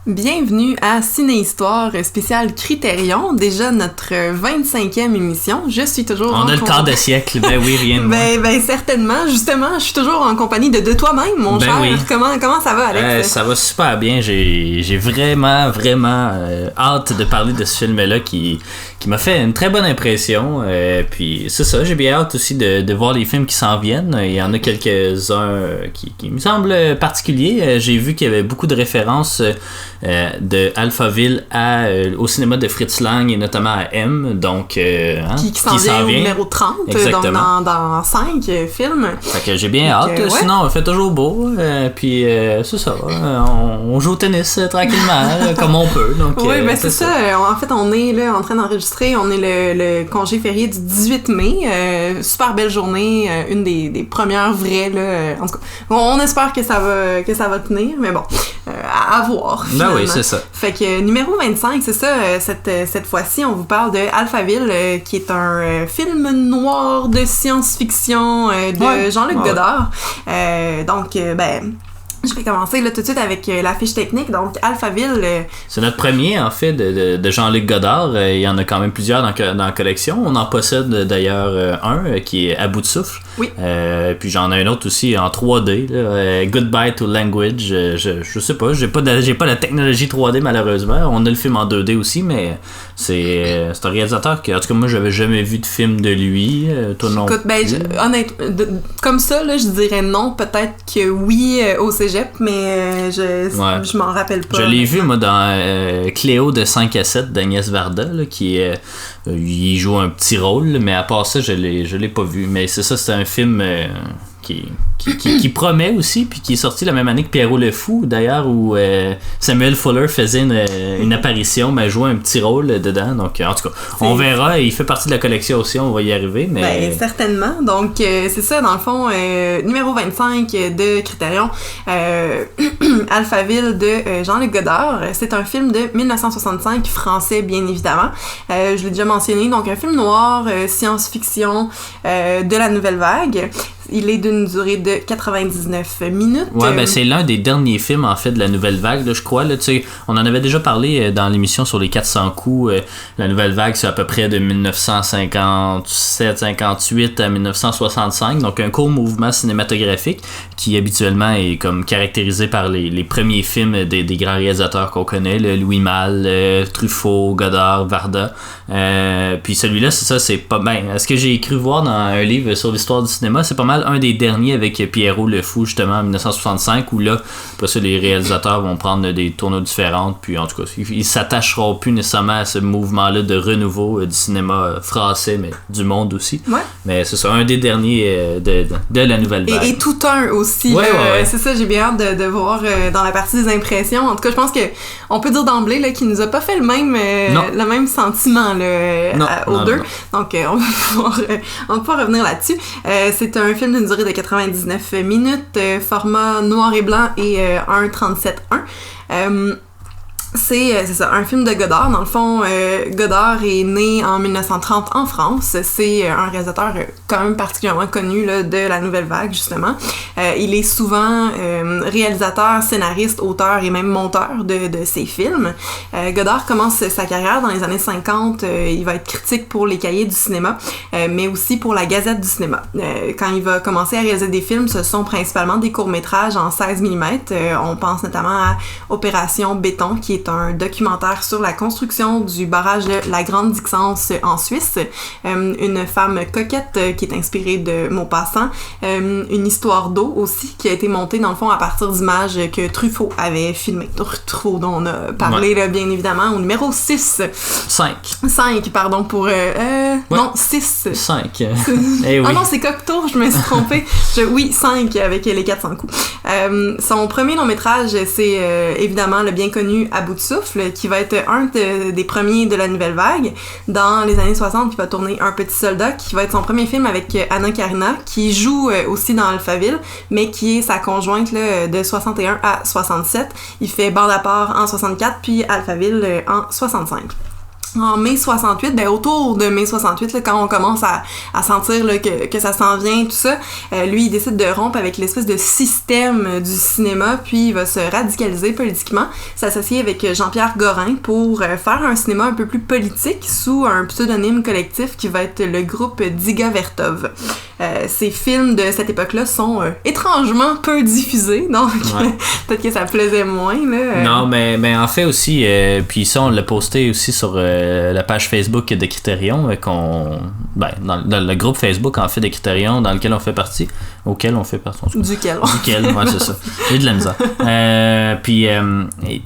Bienvenue à Ciné-Histoire spéciale Critérion, déjà notre 25e émission. Je suis toujours On a le quart de siècle, ben oui, rien de moins. Ben certainement, justement, je suis toujours en compagnie de toi-même, mon cher. Oui. Comment ça va, Alex? Ça va super bien, j'ai vraiment hâte de parler de ce film-là qui m'a fait une très bonne impression. Puis c'est ça, j'ai bien hâte aussi de voir les films qui s'en viennent. Il y en a quelques-uns qui me semblent particuliers. J'ai vu qu'il y avait beaucoup de références de Alphaville au cinéma de Fritz Lang et notamment à M, donc qui s'en vient au numéro 30. Exactement. Donc dans 5 films. Fait que j'ai bien hâte. Ouais. Sinon on fait toujours beau, puis c'est ça, on joue au tennis tranquillement comme on peut. Donc, oui, ben c'est ça. En fait, on est là en train d'enregistrer, on est le congé férié du 18 mai, super belle journée, une des premières vraies là, en tout cas, on espère que ça va tenir, mais bon, à voir. Ben oui, c'est ça. Fait que numéro 25, c'est ça, cette fois-ci, on vous parle de Alphaville, qui est un film noir de science-fiction de Jean-Luc Godard. Donc, je vais commencer là tout de suite avec la fiche technique. Donc, Alphaville... C'est notre premier, en fait, de Jean-Luc Godard. Il y en a quand même plusieurs dans la collection. On en possède d'ailleurs un qui est À bout de souffle. Oui. Puis j'en ai un autre aussi en 3D. Là, Goodbye to Language. Je sais pas, j'ai pas la technologie 3D malheureusement. On a le film en 2D aussi, mais c'est un réalisateur qui, en tout cas, moi, j'avais jamais vu de film de lui. Toi non. Écoute, honnêtement, comme ça, là, je dirais non. Peut-être que oui au cégep, mais je m'en rappelle pas. Je l'ai vu, moi, dans Cléo de 5 à 7 d'Agnès Varda, là, qui il joue un petit rôle, mais à part ça, je l'ai pas vu. Mais c'est ça, c'est un film qui promet aussi, puis qui est sorti la même année que Pierrot le Fou, d'ailleurs, où Samuel Fuller faisait une apparition, mais jouait un petit rôle dedans. Donc, en tout cas, on verra. Il fait partie de la collection aussi, on va y arriver. Mais... Ben, certainement. Donc, c'est ça, dans le fond, numéro 25 de Critérion, Alphaville de Jean-Luc Godard. C'est un film de 1965, français, bien évidemment. Je l'ai déjà mentionné. Donc, un film noir, science-fiction de la nouvelle vague. Il est d'une durée de 99 minutes. Ouais, ben c'est l'un des derniers films, en fait, de la nouvelle vague, là, je crois. Là, on en avait déjà parlé dans l'émission sur les 400 coups. La nouvelle vague, c'est à peu près de 1957-58 à 1965. Donc, un court mouvement cinématographique qui, habituellement, est comme caractérisé par les premiers films des grands réalisateurs qu'on connaît. Là, Louis Malle, Truffaut, Godard, Varda. Puis celui-là, c'est ça, c'est pas... Ben, ce que j'ai cru voir dans un livre sur l'histoire du cinéma, c'est pas mal un des derniers avec Pierrot le Fou, justement, en 1965, où là, après ça, les réalisateurs vont prendre des tournures différentes, puis en tout cas, ils s'attacheront plus nécessairement à ce mouvement-là de renouveau du cinéma français, mais du monde aussi. Ouais. Mais c'est ça, un des derniers de la nouvelle vague. Et tout un aussi. Ouais. C'est ça, j'ai bien hâte de voir dans la partie des impressions. En tout cas, je pense que on peut dire d'emblée là, qu'il nous a pas fait le même sentiment là, aux deux. Donc, on va pouvoir revenir là-dessus. C'est un film d'une durée de 99 minutes, format noir et blanc et 1:37:1. C'est ça, un film de Godard. Dans le fond, Godard est né en 1930 en France. C'est un réalisateur quand même particulièrement connu là, de la nouvelle vague, justement. Il est souvent réalisateur, scénariste, auteur et même monteur de ses films. Godard commence sa carrière dans les années 50. Il va être critique pour les cahiers du cinéma, mais aussi pour la Gazette du cinéma. Quand il va commencer à réaliser des films, ce sont principalement des courts-métrages en 16 mm. On pense notamment à Opération Béton, qui est un documentaire sur la construction du barrage de la Grande Dixence en Suisse. Une femme coquette qui est inspirée de Maupassant. Une histoire d'eau aussi qui a été montée dans le fond à partir d'images que Truffaut avait filmées. Truffaut dont on a parlé là, bien évidemment au numéro 6. 5, pardon, pour... Non, 6. 5. Eh oui. Ah non, c'est Cocteau, je me suis trompée. 5 avec les 400 coups. Son premier long-métrage, c'est évidemment le bien connu À bout de souffle, qui va être un des premiers de la nouvelle vague. Dans les années 60, il va tourner Un petit soldat, qui va être son premier film avec Anna Karina, qui joue aussi dans Alphaville, mais qui est sa conjointe là, de 61 à 67. Il fait Bande à part en 64, puis Alphaville en 65. en mai 68, autour de mai 68, là, quand on commence à sentir là, que ça s'en vient, tout ça, lui, il décide de rompre avec l'espèce de système du cinéma, puis il va se radicaliser politiquement, s'associer avec Jean-Pierre Gorin pour faire un cinéma un peu plus politique sous un pseudonyme collectif qui va être le groupe Dziga Vertov. Ces films de cette époque-là sont étrangement peu diffusés, donc peut-être que ça plaisait moins. Là, Non, mais en fait aussi, puis ça, on l'a posté aussi sur la page Facebook de Criterion, dans le groupe Facebook en fait de Criterion, dans lequel on fait partie, auquel on fait partie. Duquel, ouais, c'est ça. J'ai de la misère. Puis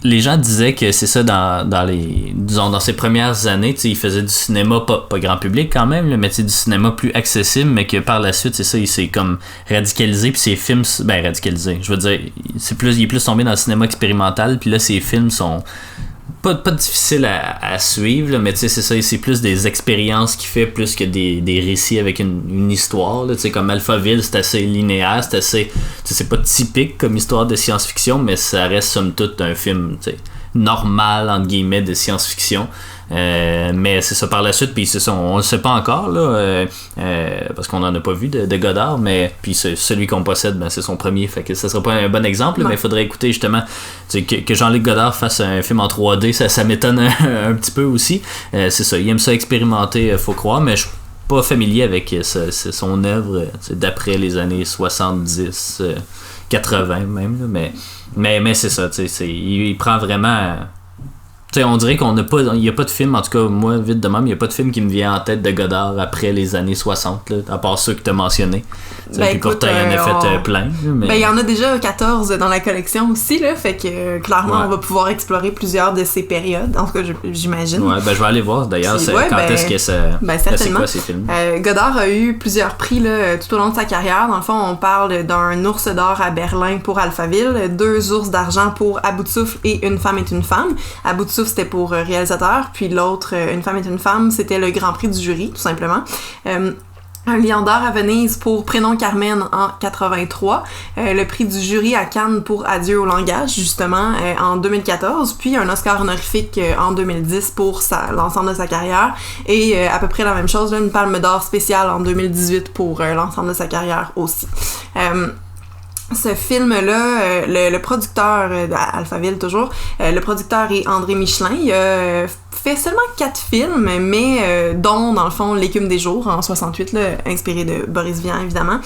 les gens disaient que c'est ça dans ses premières années, tu sais, il faisait du cinéma pas grand public quand même, là, mais tu sais, du cinéma plus accessible, mais que par la suite, c'est ça, il s'est comme radicalisé, puis ses films, radicalisé, je veux dire, il est plus tombé dans le cinéma expérimental, puis là, ses films sont pas difficiles à suivre, là, mais tu sais, c'est ça, c'est plus des expériences qu'il fait, plus que des récits avec une histoire, tu sais, comme Alphaville, c'est assez linéaire, c'est assez, c'est pas typique comme histoire de science-fiction, mais ça reste somme toute un film, tu sais, normal, entre guillemets, de science-fiction. Mais c'est ça par la suite, puis c'est ça, on le sait pas encore là, parce qu'on en a pas vu de Godard, mais puis celui qu'on possède, c'est son premier, fait que ça sera pas un bon exemple, mais il faudrait écouter justement que Jean-Luc Godard fasse un film en 3D, ça m'étonne un petit peu aussi. C'est ça, il aime ça expérimenter, faut croire, mais je suis pas familier avec son œuvre d'après les années 70, 80 même, là, mais c'est ça, il prend vraiment. T'sais, on dirait qu'on n'a pas, il n'y a pas de film, en tout cas moi vite de même, il n'y a pas de film qui me vient en tête de Godard après les années 60, là, à part ceux que tu as mentionnés. Puis pourtant il en a fait plein. Mais... il y en a déjà 14 dans la collection aussi, là, fait que clairement on va pouvoir explorer plusieurs de ces périodes, en tout cas j'imagine. Ouais, je vais aller voir d'ailleurs quand est-ce que ça. C'est quoi ces films? Godard a eu plusieurs prix là, tout au long de sa carrière. Dans le fond, on parle d'un ours d'or à Berlin pour Alphaville, 2 ours d'argent pour À bout de souffle et Une femme est une femme. À bout de souffle, c'était pour réalisateur, puis l'autre, Une femme est une femme, c'était le grand prix du jury, tout simplement. Un Lion d'or à Venise pour Prénom Carmen en 83, le prix du jury à Cannes pour Adieu au langage, justement, en 2014, puis un Oscar honorifique en 2010 pour l'ensemble de sa carrière, et à peu près la même chose, là, une Palme d'or spéciale en 2018 pour l'ensemble de sa carrière aussi. Ce film-là, le producteur d'Alphaville toujours, le producteur est André Michelin. Il a fait seulement 4 films, mais dont, dans le fond, L'écume des jours, en 68, là, inspiré de Boris Vian, évidemment.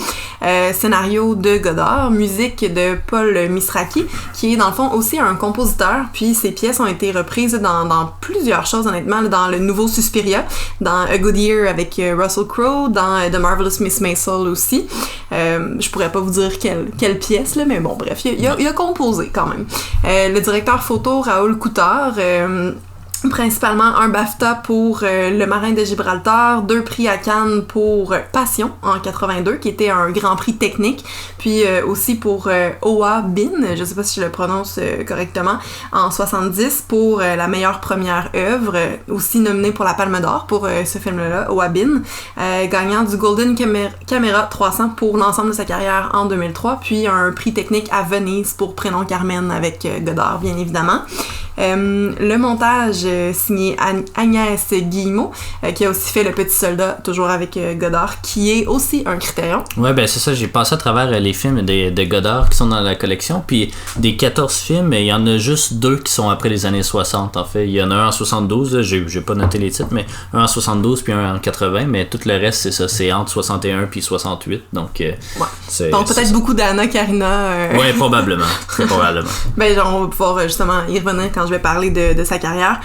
Scénario de Godard, musique de Paul Misraki, qui est, dans le fond, aussi un compositeur, puis ses pièces ont été reprises dans plusieurs choses, honnêtement, là, dans le nouveau Suspiria, dans A Good Year avec Russell Crowe, dans The Marvelous Miss Maisel aussi. Je pourrais pas vous dire quelle pièce, là, mais bon, bref, il a composé quand même. Le directeur photo, Raoul Coutard, principalement un BAFTA pour Le Marin de Gibraltar, 2 prix à Cannes pour Passion en 82, qui était un grand prix technique, puis aussi pour Oa Bin, je sais pas si je le prononce correctement, en 70 pour la meilleure première œuvre, aussi nominé pour la Palme d'Or pour ce film-là, Oa Bin, gagnant du Golden Camera 300 pour l'ensemble de sa carrière en 2003, puis un prix technique à Venise pour Prénom Carmen avec Godard, bien évidemment. Le montage signé Agnès Guillemot, qui a aussi fait Le Petit Soldat, toujours avec Godard, qui est aussi un Criterion. Ouais, c'est ça, j'ai passé à travers les films de Godard qui sont dans la collection, puis des 14 films, il y en a juste 2 qui sont après les années 60, en fait. Il y en a un en 72, là, j'ai pas noté les titres, mais un en 72 puis un en 80, mais tout le reste, c'est ça, c'est entre 61 puis 68, donc... donc peut-être beaucoup d'Anna Karina. Ouais, probablement. On va pouvoir justement y revenir quand je vais parler de sa carrière.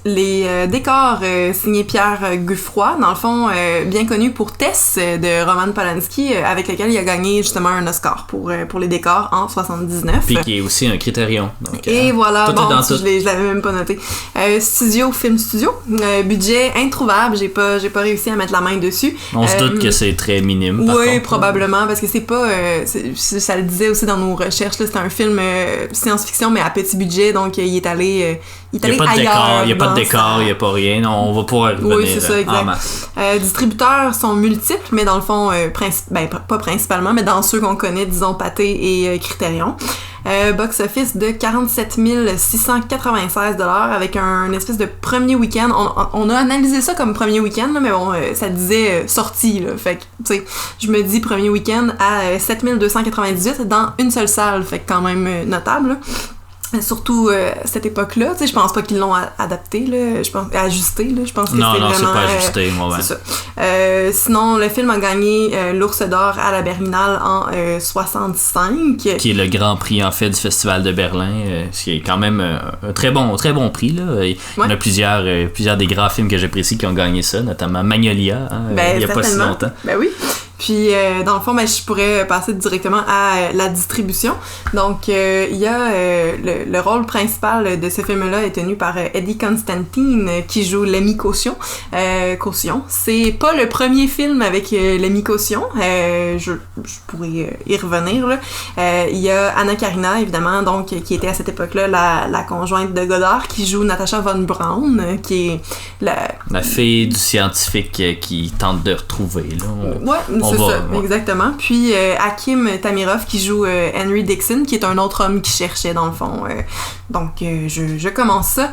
Les décors signés Pierre Guffroy, dans le fond, bien connu pour Tess de Roman Polanski, avec lequel il a gagné justement un Oscar pour les décors en 79. Puis qui est aussi un Criterion. Donc, et voilà, je l'avais même pas noté. Film studio, budget introuvable, j'ai pas réussi à mettre la main dessus. On se doute que c'est très minime. Oui, probablement, parce que c'est pas... ça le disait aussi dans nos recherches, là, c'est un film science-fiction, mais à petit budget, donc il est allé ailleurs. Il n'y a pas de décor, il n'y a pas rien. On va pouvoir revenir c'est ça, exact. En masse. Distributeurs sont multiples, mais dans le fond, pas principalement, mais dans ceux qu'on connaît, disons Pathé et Criterion. Box-office de 47 696 $ avec un espèce de premier week-end. On a analysé ça comme premier week-end, là, mais bon, ça disait sortie, là. Fait que, tu sais, je me dis premier week-end à 7 298 dans une seule salle. Fait que quand même notable, là. Surtout cette époque-là, tu sais, je pense pas qu'ils l'ont adapté, là, je pense ajusté, là, je pense que non, c'est non, vraiment... c'est pas ajusté, moi, ouais. C'est ça. Sinon, le film a gagné l'Ours d'or à la Berlinale en 65. Qui est le grand prix, en fait, du Festival de Berlin, ce qui est quand même un très bon prix, là. Il y en a plusieurs des grands films que j'apprécie qui ont gagné ça, notamment Magnolia, hein, il y a pas si longtemps. Ben oui. Puis, dans le fond, je pourrais passer directement à la distribution. Donc, il y a le rôle principal de ce film-là est tenu par Eddie Constantine, qui joue Lemmy Caution. C'est pas le premier film avec Lemmy Caution. Je pourrais y revenir, là. Il y a Anna Karina, évidemment, donc, qui était à cette époque-là la conjointe de Godard, qui joue Natasha von Braun, qui est la fille du scientifique qui tente de retrouver, là. C'est ça, exactement. Puis Hakim Tamirov qui joue Henry Dixon, qui est un autre homme qui cherchait, dans le fond. Donc, je commence ça.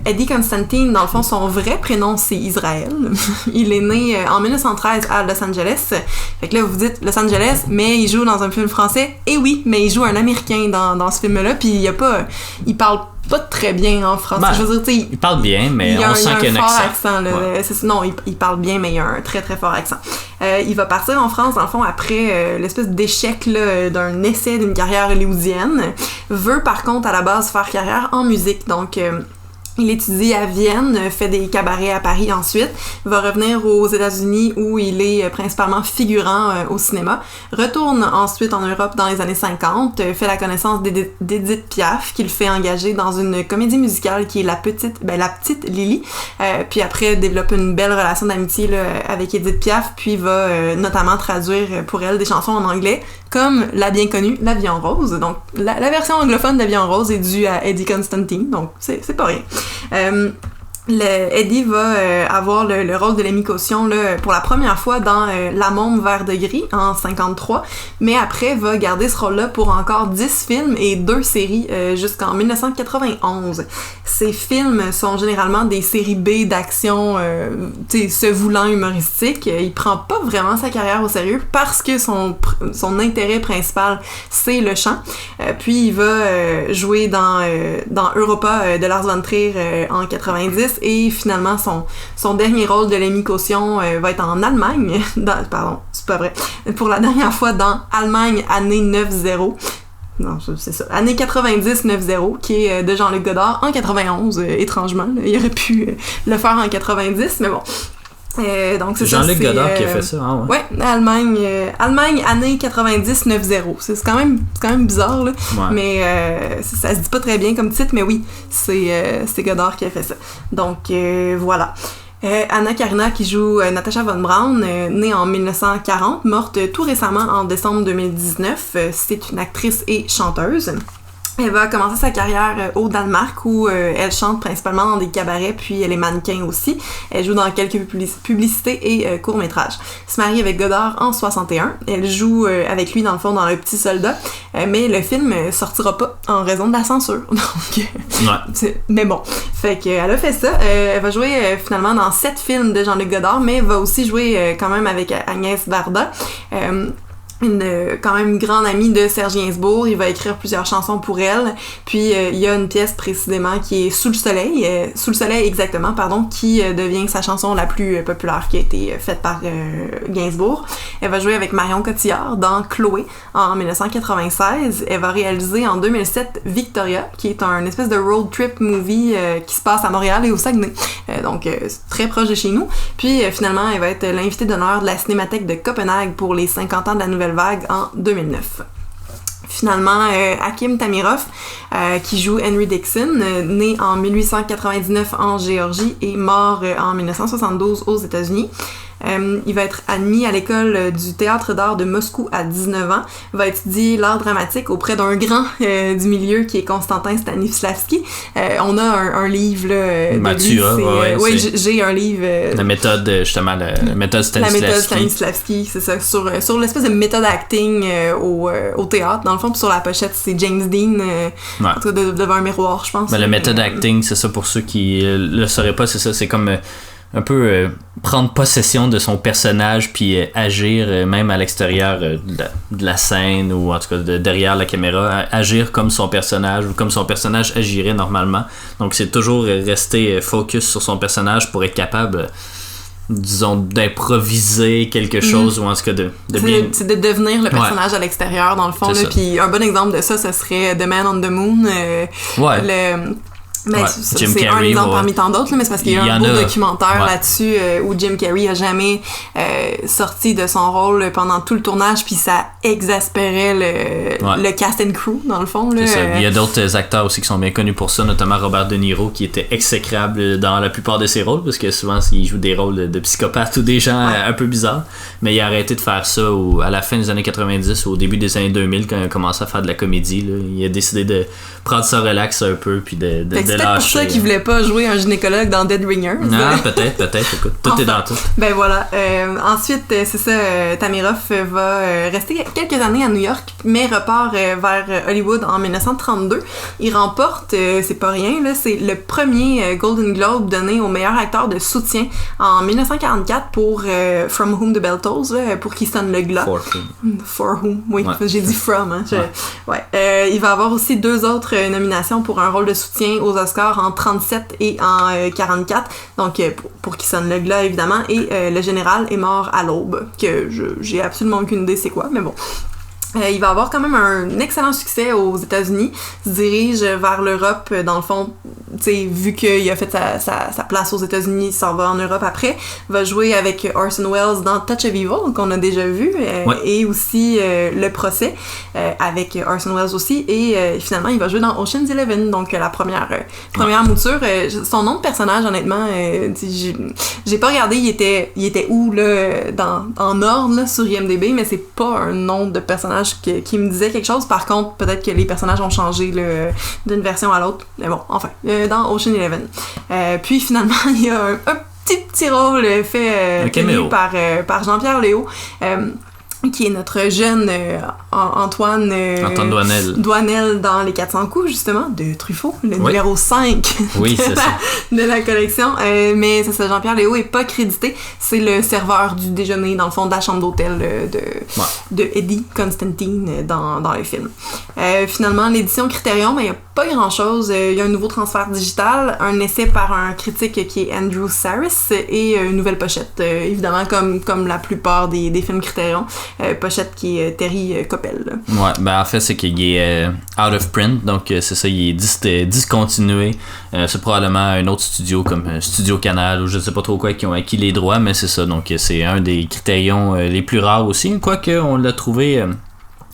Eddie Constantine, dans le fond, son vrai prénom, c'est Israël. Il est né en 1913 à Los Angeles. Fait que là, vous dites Los Angeles, mais il joue dans un film français. Et oui, mais il joue un Américain dans ce film-là. Puis il parle pas très bien en français. Je veux dire, il parle bien, mais on sent qu'il y a un accent. Là. Ouais. Non, il parle bien, mais il y a un très très fort accent. Il va partir en France, dans le fond, après l'espèce d'échec là, d'un essai d'une carrière hollywoodienne. Veut par contre à la base faire carrière en musique. Donc il étudie à Vienne, fait des cabarets à Paris ensuite, va revenir aux États-Unis où il est principalement figurant au cinéma, retourne ensuite en Europe dans les années 50, fait la connaissance d'Edith Piaf, qu'il fait engager dans une comédie musicale qui est La Petite Lily, puis après développe une belle relation d'amitié là, avec Edith Piaf, puis va notamment traduire pour elle des chansons en anglais, comme la bien connue La Vie en rose. Donc la version anglophone de La Vie en rose est due à Eddie Constantine, donc c'est pas rien. Eddie va avoir le rôle de Lemmy Caution là, pour la première fois dans La Môme vert de gris en 53, mais après va garder ce rôle-là pour encore 10 films et 2 séries jusqu'en 1991. Ces films sont généralement des séries B d'action se voulant humoristiques. Il prend pas vraiment sa carrière au sérieux parce que son intérêt principal c'est le chant. Puis il va jouer dans Europa de Lars von Trier en 90 et finalement son dernier rôle de Lemmy Caution va être en Allemagne pardon, c'est pas vrai, pour la dernière fois dans Allemagne année 90. Non, c'est ça. Année 90-90, qui est de Jean-Luc Godard en 91, étrangement. Là. Il aurait pu le faire en 90, mais bon. Donc c'est Jean-Luc Godard qui a fait ça, hein, ouais. Ouais, Allemagne, année 90-90. C'est quand même bizarre, là. Ouais. Mais ça se dit pas très bien comme titre, mais oui, c'est Godard qui a fait ça. Donc voilà. Anna Karina qui joue Natasha von Braun, née en 1940, morte tout récemment en décembre 2019. C'est une actrice et chanteuse. Elle va commencer sa carrière au Danemark où elle chante principalement dans des cabarets, puis elle est mannequin aussi. Elle joue dans quelques publicités et courts-métrages. Elle se marie avec Godard en 61. Elle joue avec lui dans le fond dans Le Petit Soldat, mais le film sortira pas en raison de la censure. Donc, mais bon, fait qu'elle a fait ça. Elle va jouer finalement dans 7 films de Jean-Luc Godard, mais va aussi jouer quand même avec Agnès Varda. Une quand même grande amie de Serge Gainsbourg. Il va écrire plusieurs chansons pour elle. Puis il y a une pièce précisément qui est Sous le soleil exactement, qui devient sa chanson la plus populaire qui a été faite par Gainsbourg. Elle va jouer avec Marion Cotillard dans Chloé en 1996. Elle va réaliser en 2007 Victoria, qui est un espèce de road trip movie qui se passe à Montréal et au Saguenay. Donc très proche de chez nous. Puis finalement, elle va être l'invitée d'honneur de la Cinémathèque de Copenhague pour les 50 ans de la Nouvelle Vague en 2009. Finalement, Hakim Tamirov, qui joue Henry Dixon, né en 1899 en Géorgie et mort en 1972 aux États-Unis. Il va être admis à l'école du théâtre d'art de Moscou à 19 ans. Il va étudier l'art dramatique auprès d'un grand du milieu qui est Konstantin Stanislavski. On a un livre là, Mathieu, oui, j'ai un livre. La méthode, justement, la méthode Stanislavski. La méthode Stanislavski, c'est ça. Sur l'espèce de méthode acting au théâtre. Dans le fond, puis sur la pochette, c'est James Dean devant un miroir, je pense. La méthode acting, c'est ça pour ceux qui le sauraient pas, c'est ça. C'est comme un peu prendre possession de son personnage puis agir même à l'extérieur de la scène ou en tout cas derrière la caméra, agir comme son personnage ou comme son personnage agirait normalement. Donc c'est toujours rester focus sur son personnage pour être capable, disons, d'improviser quelque chose ou en tout cas de bien... C'est de devenir le personnage à l'extérieur dans le fond. Puis un bon exemple de ça, ce serait The Man on the Moon. Mais c'est un exemple parmi tant d'autres, mais c'est parce qu'il y a un beau documentaire là-dessus où Jim Carrey a jamais sorti de son rôle pendant tout le tournage, puis ça exaspérait le cast and crew, dans le fond. Là. C'est ça. Il y a d'autres acteurs aussi qui sont bien connus pour ça, notamment Robert De Niro, qui était exécrable dans la plupart de ses rôles, parce que souvent, il joue des rôles de psychopathe ou des gens un peu bizarres, mais il a arrêté de faire ça à la fin des années 90 ou au début des années 2000, quand il a commencé à faire de la comédie. Là. Il a décidé de prendre ça relax un peu, puis de c'est peut-être pour ça qu'il voulait pas jouer un gynécologue dans Dead Ringers. Non, peut-être, écoute, tout est dans tout. Ben voilà. Ensuite, c'est ça, Tamirov va rester quelques années à New York, mais repart vers Hollywood en 1932. Il remporte, c'est pas rien, là, c'est le premier Golden Globe donné au meilleur acteur de soutien en 1944 pour From Whom the Bell Tolls, là, pour qui sonne le glas. For Whom, oui, j'ai dit From. Hein, il va avoir aussi 2 autres nominations pour un rôle de soutien aux Oscars en 37 et en 44, donc pour qui sonne le glas évidemment, et Le général est mort à l'aube, que j'ai absolument aucune idée c'est quoi, mais bon. Il va avoir quand même un excellent succès aux États-Unis, se dirige vers l'Europe dans le fond, tu sais, vu qu'il a fait sa place aux États-Unis, il s'en va en Europe après, va jouer avec Orson Welles dans Touch of Evil, qu'on a déjà vu, et aussi Le procès, avec Orson Welles aussi, et finalement il va jouer dans Ocean's 11, donc la première mouture. Son nom de personnage, honnêtement, j'ai pas regardé, il était où, là, en ordre, là, sur IMDb, mais c'est pas un nom de personnage qui me disait quelque chose. Par contre, peut-être que les personnages ont changé d'une version à l'autre. Mais bon, enfin, dans Ocean 11. Puis finalement, il y a un petit rôle fait par Jean-Pierre Léaud. Qui est notre jeune Antoine Doinel dans Les 400 coups, justement, de Truffaut, le numéro 5 de la collection. Mais c'est ça, Jean-Pierre Léaud est pas crédité. C'est le serveur du déjeuner, dans le fond, de la chambre d'hôtel de Eddie Constantine dans les films. Finalement, l'édition Criterion, il n'y a pas grand-chose. Il y a un nouveau transfert digital, un essai par un critique qui est Andrew Saris et une nouvelle pochette, évidemment, comme la plupart des films Criterion. Pochette qui est Terry Coppel. Ouais, ben en fait, c'est qu'il est out of print, donc c'est ça, il est discontinué. C'est probablement un autre studio comme Studio Canal ou je sais pas trop quoi qui ont acquis les droits, mais c'est ça, donc c'est un des Critérions les plus rares aussi. Quoique, on l'a trouvé,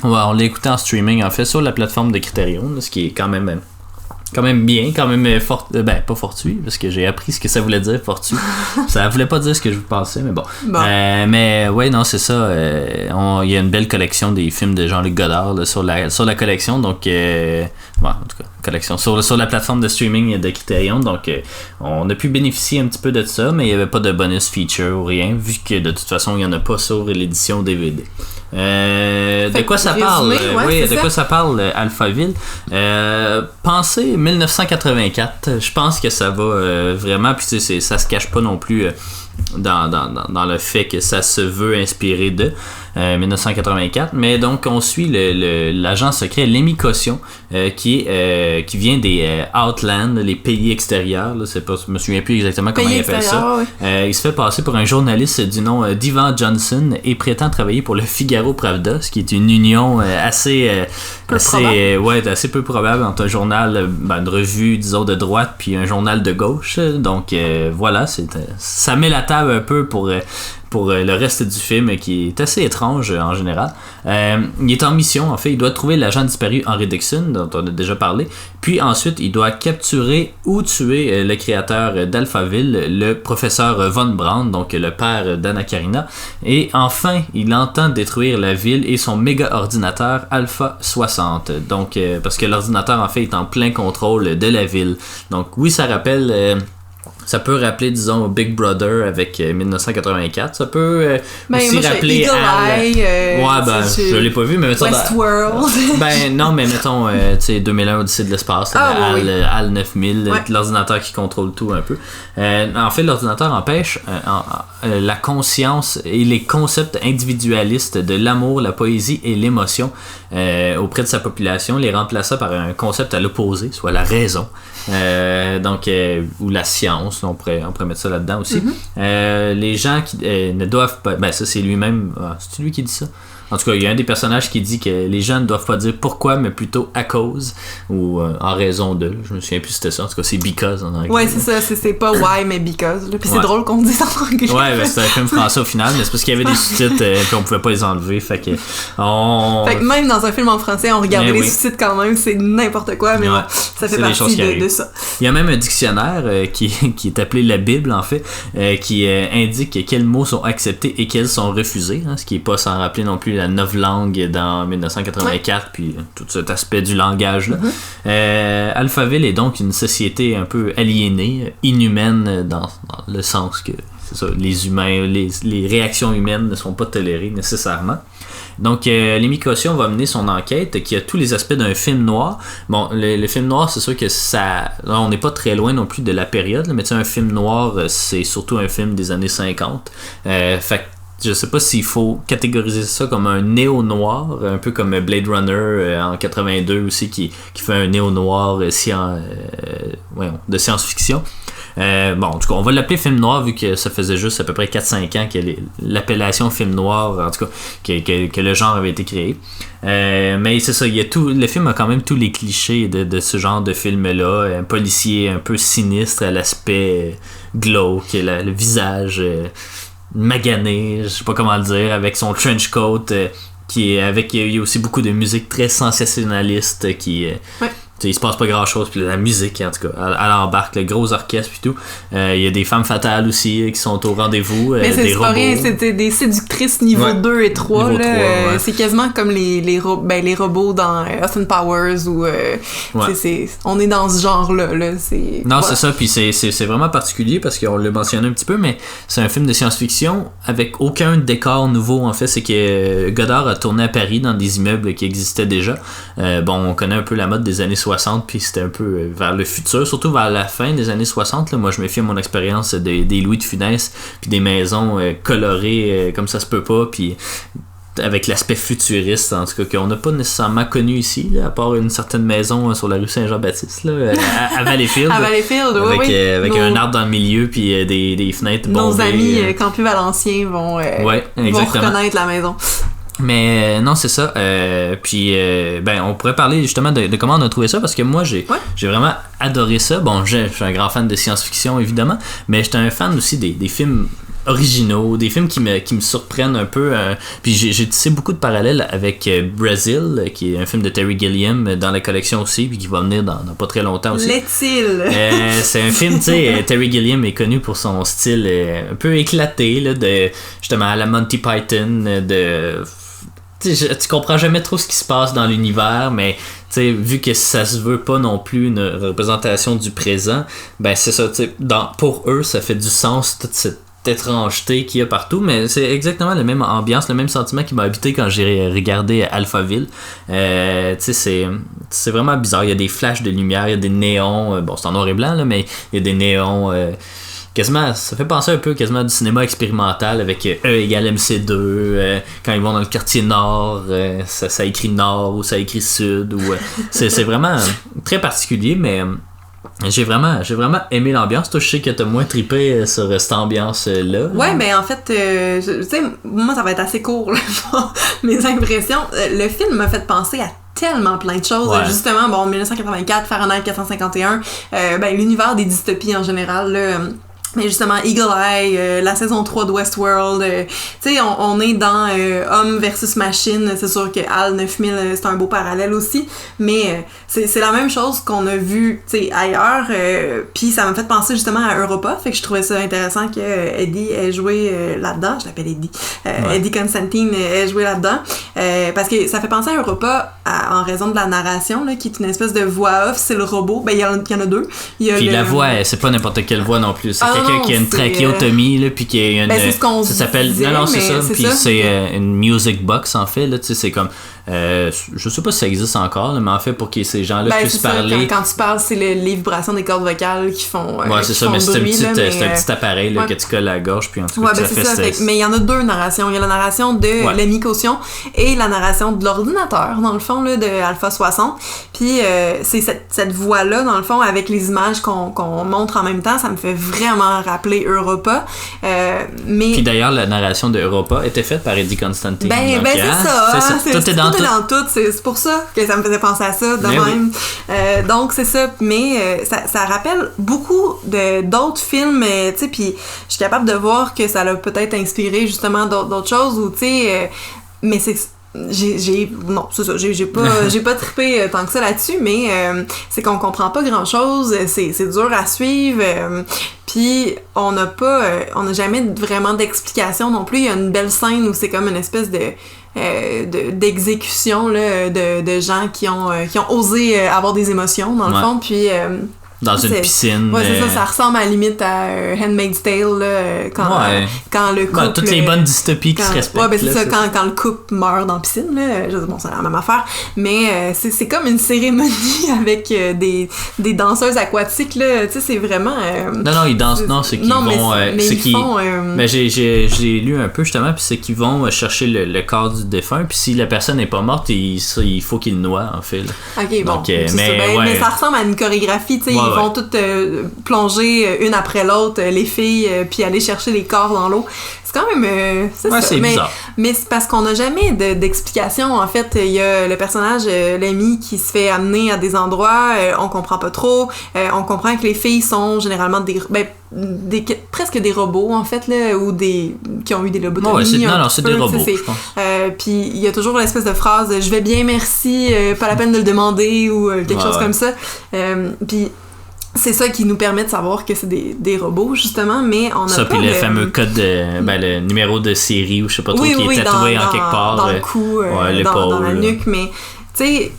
on l'a écouté en streaming en fait sur la plateforme de Criterion, ce qui est quand même bien, quand même pas fortuit, parce que j'ai appris ce que ça voulait dire, fortuit. Ça voulait pas dire ce que je pensais, mais bon. Mais ouais, non, c'est ça. Il y a une belle collection des films de Jean-Luc Godard là, sur la collection, donc en tout cas, collection sur la plateforme de streaming de Criterion, donc on a pu bénéficier un petit peu de ça, mais il n'y avait pas de bonus feature ou rien, vu que de toute façon, il n'y en a pas sur l'édition DVD. De quoi ça parle? De quoi ça parle, Alphaville? Pensez 1984, je pense que ça va vraiment, puis ça se cache pas non plus dans le fait que ça se veut inspirer de 1984, mais donc on suit l'agent secret Lemmy Caution qui vient des Outland, les pays extérieurs, là, je me souviens plus exactement comment il appelle ça. Il se fait passer pour un journaliste du nom d'Ivan Johnson et prétend travailler pour le Figaro Pravda, ce qui est une union assez peu probable entre un journal, une revue disons de droite puis un journal de gauche, donc voilà, ça met la table un peu pour le reste du film, qui est assez étrange en général. Il est en mission, en fait, il doit trouver l'agent disparu Henry Dixon, dont on a déjà parlé, puis ensuite il doit capturer ou tuer le créateur d'Alphaville, le professeur Von Braun, donc le père d'Anna Karina, et enfin il entend détruire la ville et son méga ordinateur Alpha 60, donc parce que l'ordinateur en fait est en plein contrôle de la ville. Donc oui, ça rappelle... ça peut rappeler, disons, Big Brother avec 1984. Ça peut aussi rappeler Eagle Eye, je l'ai pas vu, mais mettons... Westworld. Non, mais mettons, tu sais, 2001 Odyssée de l'espace, HAL 9000, l'ordinateur qui contrôle tout un peu. En fait, l'ordinateur empêche la conscience et les concepts individualistes de l'amour, la poésie et l'émotion auprès de sa population, les remplaçant par un concept à l'opposé, soit la raison. Ou la science, on pourrait mettre ça là-dedans aussi. Les gens qui ne doivent pas... ça c'est lui-même... c'est lui qui dit ça? En tout cas, il y a un des personnages qui dit que les gens ne doivent pas dire pourquoi, mais plutôt à cause ou en raison de. Je me souviens plus si c'était ça. En tout cas, c'est because en anglais. Ouais, c'est ça. C'est pas why, mais because. Puis c'est drôle qu'on dise en anglais. Ouais, c'est un film français au final, mais c'est parce qu'il y avait des sous-titres puis on pouvait pas les enlever. Fait que même dans un film en français, on regardait les sous-titres quand même. C'est n'importe quoi, mais bon, ça fait partie de ça. Il y a même un dictionnaire qui est appelé la Bible, en fait, qui indique quels mots sont acceptés et quels sont refusés, ce qui est pas sans rappeler non plus la novlangue dans 1984, puis tout cet aspect du langage là. Alphaville est donc une société un peu aliénée, inhumaine dans le sens que c'est ça, les humains, les réactions humaines ne sont pas tolérées nécessairement. Donc, Lemmy Caution va mener son enquête qui a tous les aspects d'un film noir. Bon, le film noir, c'est sûr que ça... Là, on n'est pas très loin non plus de la période, là, mais tu sais, un film noir, c'est surtout un film des années 50. Fait que je sais pas s'il faut catégoriser ça comme un néo-noir, un peu comme Blade Runner en 82 aussi, qui fait un néo-noir de science-fiction. En tout cas, on va l'appeler film noir vu que ça faisait juste à peu près 4-5 ans que l'appellation film noir, en tout cas, que le genre avait été créé. Mais c'est ça, le film a quand même tous les clichés de ce genre de film-là. Un policier un peu sinistre à l'aspect glauque, le visage... magané, je sais pas comment le dire, avec son trench coat il y a aussi beaucoup de musique très sensationnaliste il se passe pas grand chose, puis la musique en tout cas elle embarque, le gros orchestre puis tout. Il y a des femmes fatales aussi qui sont au rendez-vous, mais des robots. Rien, c'était des séductrices niveau 2 et 3 niveau là, 3, c'est quasiment comme les robots dans Austin Powers ou on est dans ce genre là c'est c'est ça, puis c'est vraiment particulier parce qu'on l'a mentionné un petit peu, mais c'est un film de science-fiction avec aucun décor nouveau. En fait, c'est que Godard a tourné à Paris dans des immeubles qui existaient déjà. On connaît un peu la mode des années 60, puis c'était un peu vers le futur, surtout vers la fin des années 60. Là. Moi, je me fie à mon expérience des Louis de Funès, puis des maisons colorées comme ça se peut pas, puis avec l'aspect futuriste, en tout cas, qu'on n'a pas nécessairement connu ici, là, à part une certaine maison sur la rue Saint-Jean-Baptiste, là, à Valleyfield. À Valleyfield, avec un arbre dans le milieu, puis des fenêtres bombées. Nos amis Campus Valencien vont reconnaître la maison. Mais non, c'est ça. On pourrait parler justement de comment on a trouvé ça, parce que moi, j'ai vraiment adoré ça. Bon, je suis un grand fan de science-fiction, évidemment, mais j'étais un fan aussi des films originaux, des films qui me surprennent un peu. Puis j'ai tissé beaucoup de parallèles avec Brazil, qui est un film de Terry Gilliam dans la collection aussi, puis qui va venir dans pas très longtemps aussi. L'est-il? C'est un film, tu sais, Terry Gilliam est connu pour son style un peu éclaté, là, justement à la Monty Python, tu comprends jamais trop ce qui se passe dans l'univers, mais vu que ça se veut pas non plus une représentation du présent, c'est ça, pour eux ça fait du sens, toute cette étrangeté qu'il y a partout, mais c'est exactement la même ambiance, le même sentiment qui m'a habité quand j'ai regardé Alphaville. C'est vraiment bizarre, il y a des flashs de lumière, il y a des néons, c'est en noir et blanc là, mais il y a des néons quasiment, ça fait penser un peu quasiment du cinéma expérimental avec E égale MC2, quand ils vont dans le quartier nord, ça écrit nord ou ça écrit sud, ou c'est vraiment très particulier, mais j'ai vraiment aimé l'ambiance. Toi, je sais que t'as moins trippé sur cette ambiance-là. Ouais, mais en fait, tu sais, moi, ça va être assez court, là, mes impressions. Le film m'a fait penser à tellement plein de choses. Ouais. Justement, 1984, Fahrenheit 451, l'univers des dystopies en général, là, Mais justement, Eagle Eye, la saison 3 de Westworld, tu sais, on est dans Homme versus Machine. C'est sûr que HAL 9000, c'est un beau parallèle aussi, mais c'est la même chose qu'on a vu, tu sais, ailleurs. Puis ça m'a fait penser justement à Europa, fait que je trouvais ça intéressant que Eddie ait joué là-dedans. Je l'appelle Eddie. Eddie Constantine ait joué là-dedans. Parce que ça fait penser à Europa en raison de la narration, là, qui est une espèce de voix off, c'est le robot. Ben, il y en a deux. Puis la voix, c'est pas n'importe quelle voix non plus. C'est quelqu'un qui a une trachéotomie, là, puis qui a une... c'est ce qu'on ça s'appelle... disait, non, c'est ça. Puis c'est okay. Une music box, en fait, là, tu sais, c'est comme... je sais pas si ça existe encore, là, mais en fait, pour que ces gens-là puissent parler... Quand tu parles, c'est les vibrations des cordes vocales qui font ouais, c'est ça, mais c'est un petit appareil là, que tu colles à la gorge, puis en tout cas, ça fait ça. Mais il y en a deux narrations. Il y a la narration de Lemmy Caution et la narration de l'ordinateur, dans le fond, là, de Alpha 60. Puis c'est cette voix-là, dans le fond, avec les images qu'on montre en même temps, ça me fait vraiment rappeler Europa. Mais... Puis d'ailleurs, la narration de Europa était faite par Eddie Constantine. Ben c'est ça. Tout est dans tout. C'est pour ça que ça me faisait penser à ça, de même. Oui. Donc, c'est ça. Mais ça rappelle beaucoup d'autres films, tu sais, puis je suis capable de voir que ça l'a peut-être inspiré justement d'autres choses, ou tu sais, mais c'est... non, c'est ça, j'ai pas trippé tant que ça là-dessus, mais c'est qu'on comprend pas grand-chose, c'est dur à suivre, puis on n'a jamais vraiment d'explication non plus. Il y a une belle scène où c'est comme une espèce d'exécution là, de gens qui ont osé avoir des émotions dans le fond, puis dans une piscine. Ouais, c'est ça ressemble à la limite à Handmaid's Tale, là, quand le couple... toutes les bonnes dystopies qui se respectent. Ouais, ben c'est ça, quand le couple meurt dans la piscine, là, bon, c'est la même affaire, mais c'est comme une cérémonie avec des danseuses aquatiques, là, tu sais, c'est vraiment... Non, ils dansent, non, c'est qu'ils vont... mais ils font... Mais j'ai lu un peu, justement, puis c'est qu'ils vont chercher le corps du défunt, puis si la personne n'est pas morte, il faut qu'il le noie, en fait. Là. Ok, bon, donc, mais ça ressemble à une chorégraphie, tu sais, ils vont toutes plonger une après l'autre, les filles, puis aller chercher les corps dans l'eau. C'est quand même... c'est bizarre. Mais c'est parce qu'on n'a jamais d'explication. En fait, il y a le personnage, Lemmy, qui se fait amener à des endroits, on comprend pas trop. On comprend que les filles sont généralement presque des robots, en fait, là, ou qui ont eu des lobotomies. C'est des robots, je pense. Puis il y a toujours l'espèce de phrase « Je vais bien, merci, pas la peine de le demander » ou quelque chose comme ça. Puis c'est ça qui nous permet de savoir que c'est des robots, justement, mais on a ça, puis le fameux code, le numéro de série, ou je sais pas trop, qui est tatoué en quelque part. Dans le cou, dans la nuque, mais tu sais,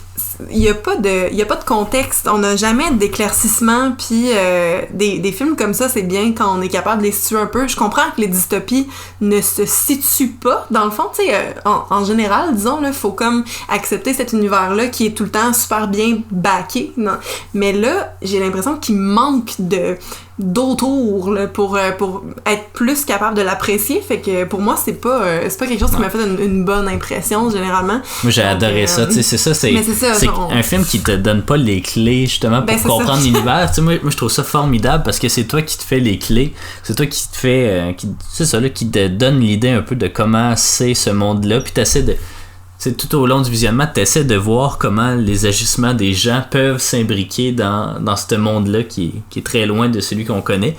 il y a pas de contexte, on n'a jamais d'éclaircissement, puis des films comme ça, c'est bien quand on est capable de les situer un peu. Je comprends que les dystopies ne se situent pas, dans le fond, tu sais, en général, disons, là, faut comme accepter cet univers-là qui est tout le temps super bien backé, non? Mais là, j'ai l'impression qu'il manque d'autour là, pour être plus capable de l'apprécier, fait que pour moi c'est pas quelque chose qui m'a fait une bonne impression généralement. Moi j'ai adoré ça, tu sais, c'est ça, c'est un film qui te donne pas les clés justement pour comprendre l'univers. Tu sais, moi je trouve ça formidable parce que c'est toi qui te fais les clés, c'est toi qui te fais c'est ça là, qui te donne l'idée un peu de comment c'est ce monde-là, puis t'essaies de... C'est tout au long du visionnement, tu essaies de voir comment les agissements des gens peuvent s'imbriquer dans ce monde-là qui est très loin de celui qu'on connaît.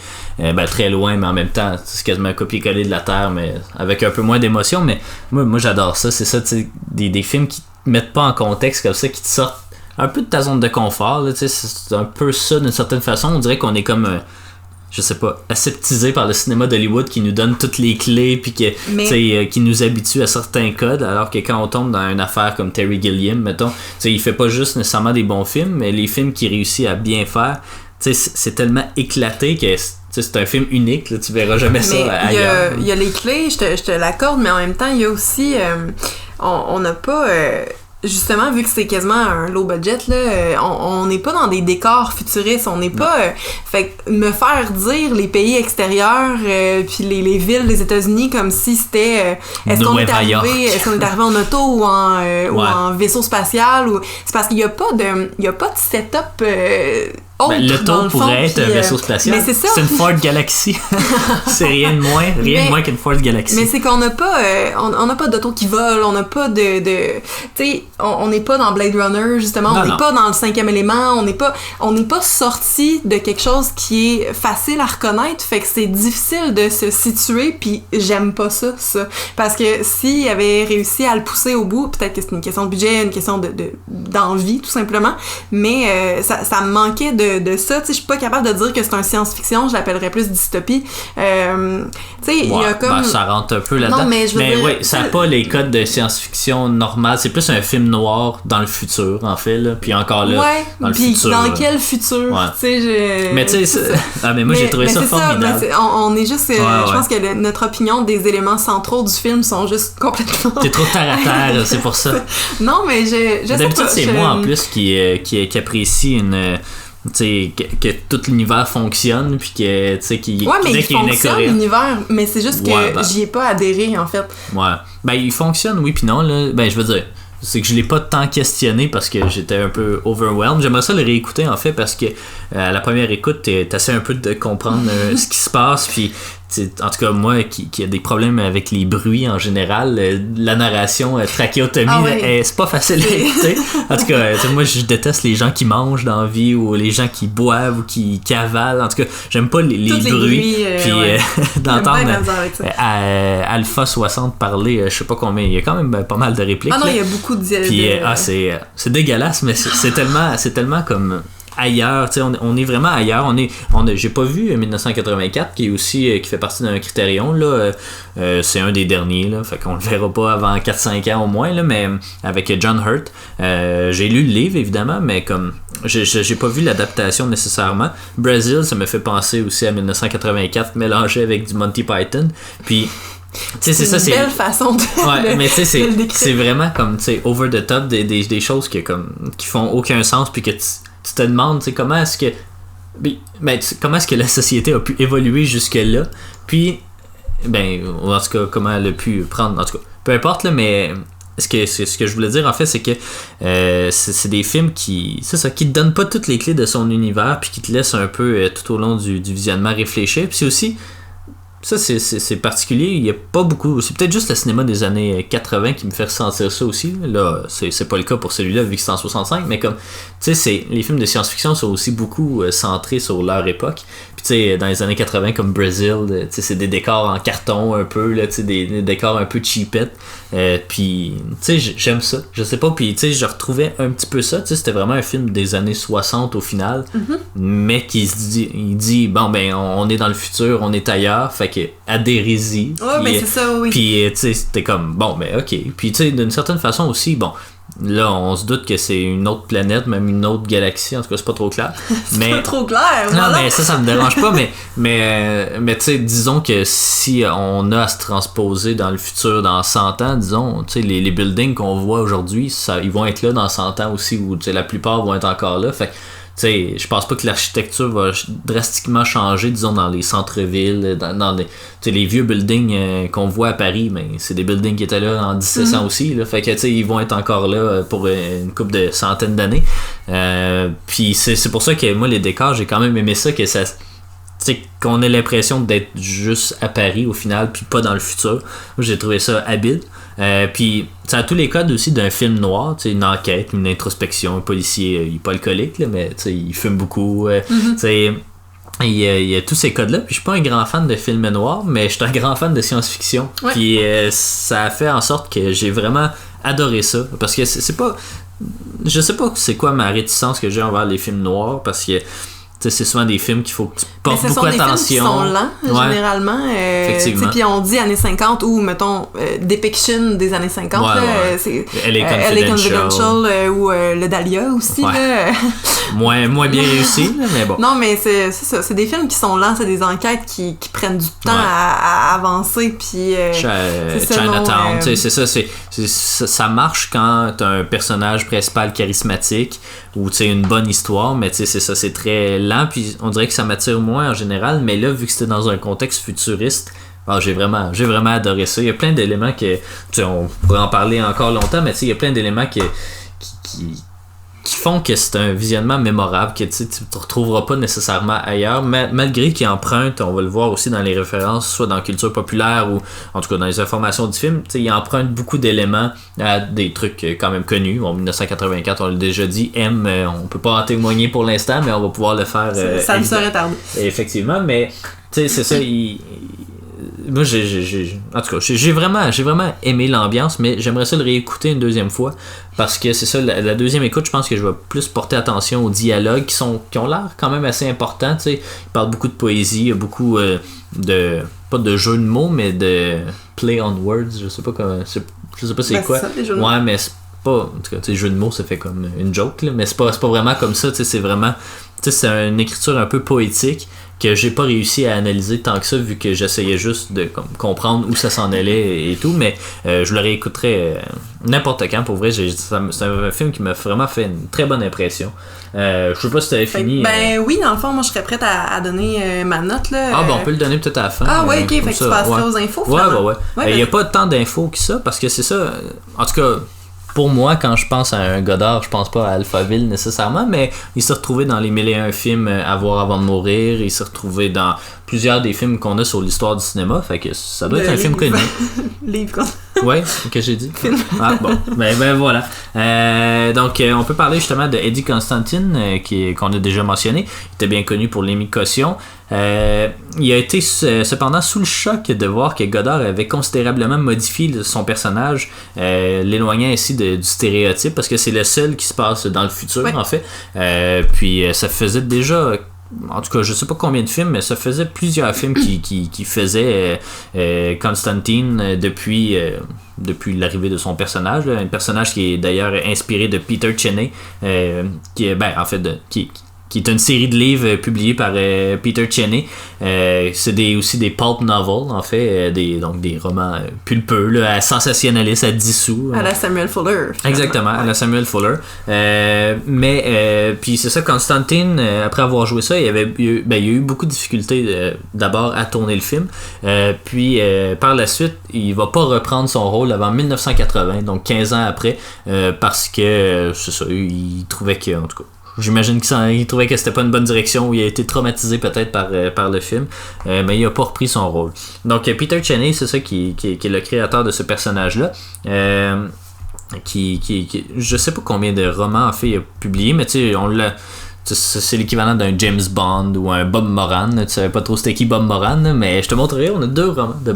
Très loin, mais en même temps, c'est quasiment un copier-coller de la Terre, mais avec un peu moins d'émotion. Mais moi j'adore ça. C'est ça, des films qui te mettent pas en contexte comme ça, qui te sortent un peu de ta zone de confort. Là, c'est un peu ça d'une certaine façon. On dirait qu'on est comme... je sais pas, aseptisé par le cinéma d'Hollywood qui nous donne toutes les clés puis qui nous habitue à certains codes, alors que quand on tombe dans une affaire comme Terry Gilliam, mettons, il fait pas juste nécessairement des bons films, mais les films qu'il réussit à bien faire, c'est tellement éclaté que c'est un film unique, là, tu verras jamais ça ailleurs. Il y a les clés, je te l'accorde, mais en même temps, il y a aussi... on n'a pas... justement, vu que c'est quasiment un low budget, là, on n'est pas dans des décors futuristes, on n'est pas... fait que me faire dire les pays extérieurs puis les villes des États-Unis comme si c'était... Est-ce qu'on est arrivé en auto ou en vaisseau spatial? C'est parce qu'il n'y a pas de setup autre. Ben, l'auto dans le fond, pourrait être puis, un vaisseau spatial. Mais c'est ça. C'est une Ford Galaxy. C'est rien de moins qu'une Ford Galaxy. Mais c'est qu'on n'a pas, on n'a pas d'auto qui vole, on n'a pas tu sais, on n'est pas dans Blade Runner justement, on n'est pas dans le 5e élément, on n'est pas sorti de quelque chose qui est facile à reconnaître, fait que c'est difficile de se situer, puis j'aime pas ça, parce que s'il avait réussi à le pousser au bout, peut-être que c'est une question de budget, une question d'envie tout simplement, mais ça me manquait de ça, tu sais, je suis pas capable de dire que c'est un science-fiction, je l'appellerais plus dystopie. Tu sais, il y a comme... Ben, ça rentre un peu là-dedans. Non, mais je veux dire... oui, ça n'a pas les codes de science-fiction normale. C'est plus un film noir dans le futur, en fait. Là. Puis encore là, dans le futur. Dans quel futur? Ouais. Tu sais, mais tu sais, mais moi j'ai trouvé ça formidable. On est juste... je pense que notre opinion des éléments centraux du film sont juste complètement... T'es trop terre à terre, c'est pour ça. Non, mais je sais pas. D'habitude, c'est moi en plus qui apprécie une... que tout l'univers fonctionne puis que mais il fonctionne l'univers, mais c'est juste que j'y ai pas adhéré en fait. Ouais, ben il fonctionne oui puis non là. Ben je veux dire, c'est que je l'ai pas tant questionné parce que j'étais un peu overwhelmed. J'aimerais ça le réécouter en fait parce que à la première écoute t'essaies un peu de comprendre ce qui se passe puis en tout cas moi qui a des problèmes avec les bruits en général, la narration trachéotomie c'est pas facile à écouter. En tout cas moi je déteste les gens qui mangent dans la vie ou les gens qui boivent ou qui cavalent. En tout cas j'aime pas les bruits puis d'entendre Alpha 60 parler je sais pas combien, il y a quand même pas mal de répliques il y a beaucoup de dialogues puis c'est dégueulasse mais c'est tellement comme ailleurs, tu sais, on est vraiment ailleurs. J'ai pas vu 1984 qui est aussi qui fait partie d'un Criterion là. C'est un des derniers là, fait qu'on le verra pas avant 4-5 ans au moins là, mais avec John Hurt. J'ai lu le livre évidemment, mais comme j'ai pas vu l'adaptation nécessairement. Brazil, ça me fait penser aussi à 1984 mélangé avec du Monty Python. Puis c'est une belle façon de mais tu sais c'est vraiment comme tu sais over the top des choses qui font aucun sens puis que tu te demandes comment est-ce que la société a pu évoluer jusque là puis en tout cas comment elle a pu prendre, en tout cas peu importe là, mais ce que je voulais dire en fait c'est que c'est des films qui te donnent pas toutes les clés de son univers puis qui te laissent un peu tout au long du visionnement réfléchir. Puis c'est aussi ça c'est particulier, il y a pas beaucoup, c'est peut-être juste le cinéma des années 80 qui me fait ressentir ça aussi là, c'est pas le cas pour celui-là vu que c'est en 65, mais comme tu sais les films de science-fiction sont aussi beaucoup centrés sur leur époque. Puis tu sais dans les années 80 comme Brazil, tu sais c'est des décors en carton un peu là, tu sais des décors un peu cheapettes, puis tu sais j'aime ça, je sais pas, puis tu sais je retrouvais un petit peu ça, tu sais c'était vraiment un film des années 60 au final, mais qui il dit bon on est dans le futur, on est ailleurs, fait que adhérésie. C'est ça, oui. Puis tu sais c'était comme ok, puis tu sais d'une certaine façon aussi là on se doute que c'est une autre planète, même une autre galaxie, en tout cas c'est pas trop clair. C'est pas trop clair. Non voilà. Mais ça me dérange pas, mais tu sais disons que si on a à se transposer dans le futur dans 100 ans, disons, tu sais les buildings qu'on voit aujourd'hui, ils vont être là dans 100 ans aussi, ou tu sais la plupart vont être encore là, fait t'sais, je pense pas que l'architecture va drastiquement changer, disons, dans les centres-villes, dans les vieux buildings qu'on voit à Paris, mais c'est des buildings qui étaient là en 1700 aussi, là, fait que ils vont être encore là pour une couple de centaines d'années. Puis c'est pour ça que moi, les décors, j'ai quand même aimé ça, que ça... qu'on ait l'impression d'être juste à Paris au final, puis pas dans le futur. Moi, j'ai trouvé ça habile. Puis ça a tous les codes aussi d'un film noir, une enquête, une introspection, un policier, il est pas alcoolique là, mais il fume beaucoup, il y a tous ces codes là. Puis je suis pas un grand fan de films noirs, mais je suis un grand fan de science-fiction. Puis ça a fait en sorte que j'ai vraiment adoré ça, parce que c'est pas, je sais pas c'est quoi ma réticence que j'ai envers les films noirs, parce que c'est souvent des films qu'il faut que tu portes beaucoup attention. Mais ce sont des films qui sont lents, généralement. Puis on dit années 50 ou, mettons, Depiction des années 50. C'est LA Confidential ou le Dahlia aussi. Là. moins bien réussi, mais bon. Non, mais c'est ça. C'est des films qui sont lents. C'est des enquêtes qui prennent du temps à avancer. Puis, Chinatown, c'est ça. Ça marche quand t'as un personnage principal charismatique ou une bonne histoire, mais c'est ça, c'est très lent, puis on dirait que ça m'attire moins en général, mais là, vu que c'était dans un contexte futuriste, j'ai vraiment adoré ça. Il y a plein d'éléments que, on pourrait en parler encore longtemps, mais il y a plein d'éléments qui qui font que c'est un visionnement mémorable que tu ne retrouveras pas nécessairement ailleurs, malgré qu'il emprunte, on va le voir aussi dans les références, soit dans la culture populaire ou en tout cas dans les informations du film, il emprunte beaucoup d'éléments à des trucs quand même connus. En 1984, on l'a déjà dit, on peut pas en témoigner pour l'instant, mais on va pouvoir le faire. Ça me serait tardé. Effectivement, mais c'est ça, moi en tout cas j'ai vraiment aimé l'ambiance, mais j'aimerais ça le réécouter une deuxième fois parce que c'est ça, la deuxième écoute, je pense que je vais plus porter attention aux dialogues qui ont l'air quand même assez importants. Il parle beaucoup de poésie, il y a beaucoup de pas de jeux de mots, mais de play on words, je sais pas c'est quoi. Ça, ouais, mais c'est pas, en tout cas, jeu de mots, ça fait comme une joke là, mais c'est pas vraiment comme ça, c'est vraiment, c'est une écriture un peu poétique que j'ai pas réussi à analyser tant que ça, vu que j'essayais juste de comprendre où ça s'en allait et tout, mais je le réécouterai n'importe quand. Pour vrai, c'est un film qui m'a vraiment fait une très bonne impression. Je sais pas si t'avais fini. Oui, dans le fond, moi je serais prête à donner ma note là. On peut le donner peut-être à la fin. Ouais, ok, fait que tu passerais aux infos. Ouais. Il y a pas tant d'infos que ça, parce que c'est ça, en tout cas. Pour moi, quand je pense à un Godard, je pense pas à Alphaville nécessairement, mais il s'est retrouvé dans les 1001 films à voir avant de mourir, il s'est retrouvé dans plusieurs des films qu'on a sur l'histoire du cinéma, fait que ça doit être un film connu. Livre. Ouais, que j'ai dit. Ah bon, ben voilà. Donc on peut parler justement de Eddie Constantine, qu'on a déjà mentionné. Il était bien connu pour l'émigration. Il a été cependant sous le choc de voir que Godard avait considérablement modifié son personnage, l'éloignant ainsi du stéréotype, parce que c'est le seul qui se passe dans le futur en fait. Puis ça faisait déjà, en tout cas je sais pas combien de films, mais ça faisait plusieurs films qui faisaient Constantine depuis l'arrivée de son personnage, un personnage qui est d'ailleurs inspiré de Peter Cheney, qui est une série de livres publiés par Peter Cheney. C'est aussi des pulp novels, en fait, donc des romans pulpeux, là, sensationnalistes, à 10 sous. À la Samuel Fuller. Exactement, à la Samuel Fuller. Puis c'est ça, Constantine, après avoir joué ça, il y a eu beaucoup de difficultés d'abord à tourner le film. Puis par la suite, il va pas reprendre son rôle avant 1980, donc 15 ans après, parce que c'est ça, il trouvait que, en tout cas, j'imagine qu'il trouvait que c'était pas une bonne direction, ou il a été traumatisé peut-être par le film, mais il a pas repris son rôle. Donc Peter Cheney, c'est ça qui est le créateur de ce personnage-là. Je sais pas combien de romans en fait il a publié, mais tu sais, c'est l'équivalent d'un James Bond ou un Bob Moran. Tu savais pas trop c'était qui Bob Moran, mais je te montrerai, on a 2 romans de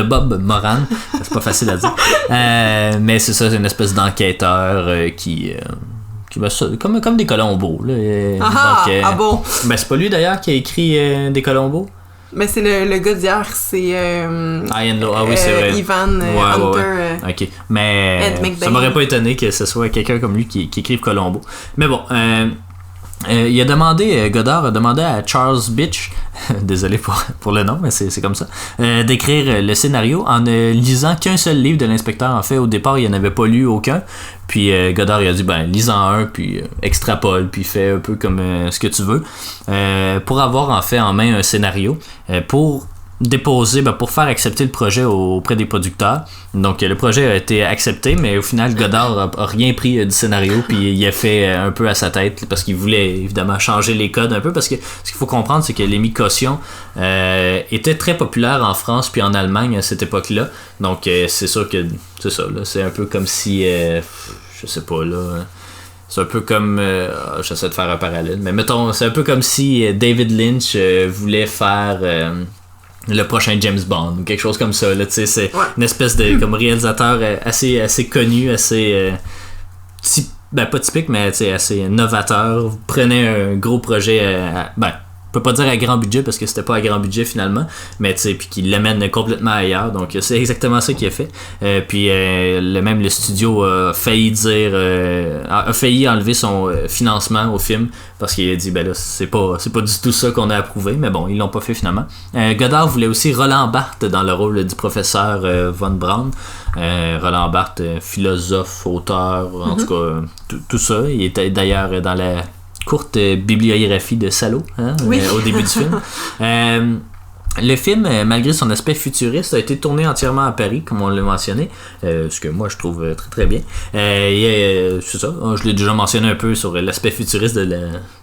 Bob Moran. C'est pas facile à dire. Mais c'est ça, c'est une espèce d'enquêteur qui comme des Colombo là. Donc, bon. Ben c'est pas lui d'ailleurs qui a écrit des Colombo. Mais c'est le gars d'hier, c'est oui, c'est vrai. Ivan Hunter. Ok, mais ça m'aurait pas étonné que ce soit quelqu'un comme lui qui écrive Colombo. Mais bon, Godard a demandé à Charles Bitch, désolé pour le nom, mais c'est comme ça, d'écrire le scénario en ne lisant qu'un seul livre de l'inspecteur. En fait, au départ, il n'en avait pas lu aucun. Puis Godard il a dit, lis-en un, puis extrapole, puis fais un peu comme ce que tu veux, pour avoir en fait en main un scénario, pour déposer, pour faire accepter le projet auprès des producteurs. Donc le projet a été accepté, mais au final Godard a rien pris du scénario, puis il a fait un peu à sa tête, parce qu'il voulait évidemment changer les codes un peu, parce que ce qu'il faut comprendre, c'est que l'émigration était très populaire en France puis en Allemagne à cette époque-là. Donc c'est sûr que c'est ça, là, c'est un peu comme si je sais pas là, c'est un peu comme j'essaie de faire un parallèle, mais mettons, c'est un peu comme si David Lynch voulait faire le prochain James Bond ou quelque chose comme ça là, c'est une espèce de comme réalisateur assez connu, assez pas typique, mais assez novateur. Vous prenez un gros projet je peux pas dire à grand budget parce que c'était pas à grand budget finalement, mais puis qu'il l'amène complètement ailleurs, donc c'est exactement ça qu'il a fait. Puis même le studio a failli enlever son financement au film parce qu'il a dit là c'est pas du tout ça qu'on a approuvé, mais bon, ils l'ont pas fait finalement. Godard voulait aussi Roland Barthes dans le rôle du professeur Von Braun. Roland Barthes, philosophe, auteur, en tout cas tout ça. Il était d'ailleurs dans la courte bibliographie de Salo, au début du film. Le film, malgré son aspect futuriste, a été tourné entièrement à Paris, comme on l'a mentionné, ce que moi je trouve très très bien. C'est ça, je l'ai déjà mentionné un peu sur l'aspect futuriste de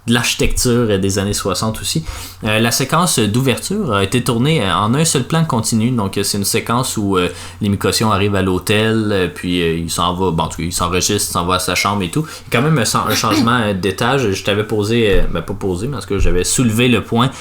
l'architecture des années 60 aussi. La séquence d'ouverture a été tournée en un seul plan continu, donc c'est une séquence où Lemmy Caution arrive à l'hôtel, puis il s'en va, bon, en tout cas, il s'enregistre, il s'en va à sa chambre et tout. Il y a quand même un changement d'étage. Je t'avais posé, pas posé, mais en tout cas j'avais soulevé le point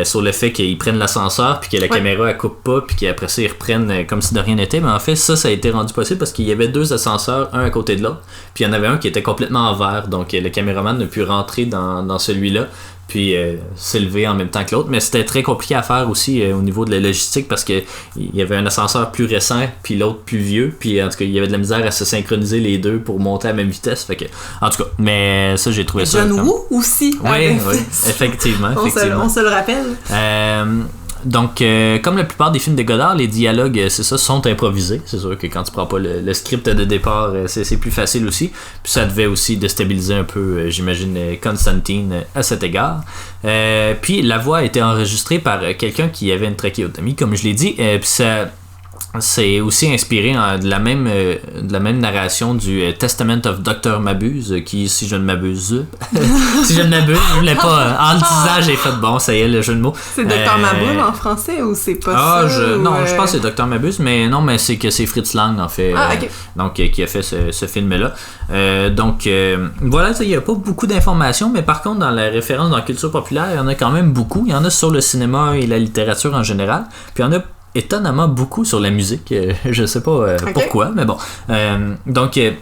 sur le fait qu'ils prennent l'ascenseur puis que la caméra elle coupe pas puis qu'après ça ils reprennent comme si de rien n'était, mais en fait ça a été rendu possible parce qu'il y avait 2 ascenseurs, un à côté de l'autre, puis il y en avait un qui était complètement en verre, donc le caméraman a pu rentrer dans celui-là puis s'élever en même temps que l'autre, mais c'était très compliqué à faire aussi au niveau de la logistique parce que il y avait un ascenseur plus récent puis l'autre plus vieux, puis en tout cas il y avait de la misère à se synchroniser les deux pour monter à la même vitesse, fait que en tout cas, mais ça j'ai trouvé ça John Woo aussi. Oui, effectivement. On se le rappelle. Donc, comme la plupart des films de Godard, les dialogues, c'est ça, sont improvisés. C'est sûr que quand tu prends pas le script de départ, c'est plus facile aussi. Puis ça devait aussi déstabiliser un peu, j'imagine, Constantine à cet égard. Puis la voix a été enregistrée par quelqu'un qui avait une trachéotomie, comme je l'ai dit. Puis ça... C'est aussi inspiré de la même narration du Testament of Dr. Mabuse, qui, si je ne m'abuse, je voulais pas, en le disant, j'ai fait bon, ça y est, le jeu de mots. C'est Dr. Mabuse en français ou c'est pas ça? Non, je pense que c'est Dr. Mabuse, mais non, mais c'est que c'est Fritz Lang, en fait, okay. donc qui a fait ce film-là. Voilà, il n'y a pas beaucoup d'informations, mais par contre, dans la référence dans la culture populaire, il y en a quand même beaucoup. Il y en a sur le cinéma et la littérature en général, puis il y en a étonnamment beaucoup sur la musique, je sais pas pourquoi, mais bon. Donc, il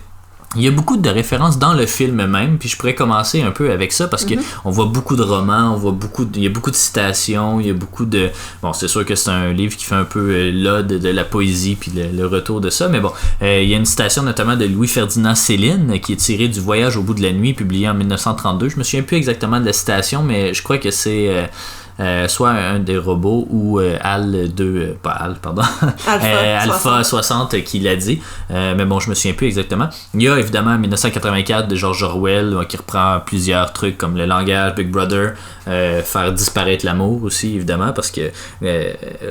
y a beaucoup de références dans le film même, puis je pourrais commencer un peu avec ça parce que on voit beaucoup de romans, il y a beaucoup de citations, il y a beaucoup de... Bon, c'est sûr que c'est un livre qui fait un peu l'ode de la poésie puis le retour de ça, mais bon, il y a une citation notamment de Louis-Ferdinand Céline qui est tirée du Voyage au bout de la nuit, publié en 1932. Je me souviens plus exactement de la citation, mais je crois que c'est... soit un des robots ou Alpha 60 qui l'a dit, mais bon, je me souviens plus exactement. Il y a évidemment 1984 de George Orwell qui reprend plusieurs trucs comme le langage, Big Brother, faire disparaître l'amour aussi évidemment, parce que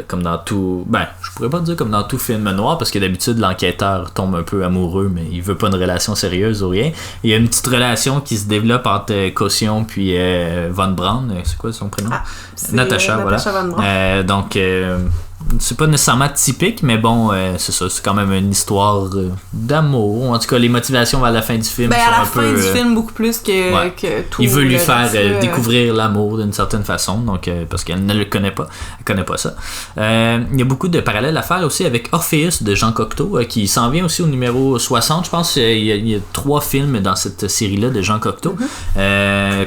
comme dans tout, je pourrais pas dire comme dans tout film noir, parce que d'habitude l'enquêteur tombe un peu amoureux mais il veut pas une relation sérieuse ou rien. Il y a une petite relation qui se développe entre Caution puis Von Braun, c'est quoi son prénom? Natasha, voilà. Von Braun. Donc, c'est pas nécessairement typique, mais bon, c'est ça, c'est quand même une histoire d'amour. En tout cas, les motivations vers la fin du film sont à la un fin peu, du film, beaucoup plus que tout. Il veut lui faire découvrir l'amour d'une certaine façon, donc parce qu'elle ne le connaît pas. Elle connaît pas ça. Il y a beaucoup de parallèles à faire aussi avec Orpheus de Jean Cocteau, qui s'en vient aussi au numéro 60. Je pense qu'il y a 3 films dans cette série-là de Jean Cocteau.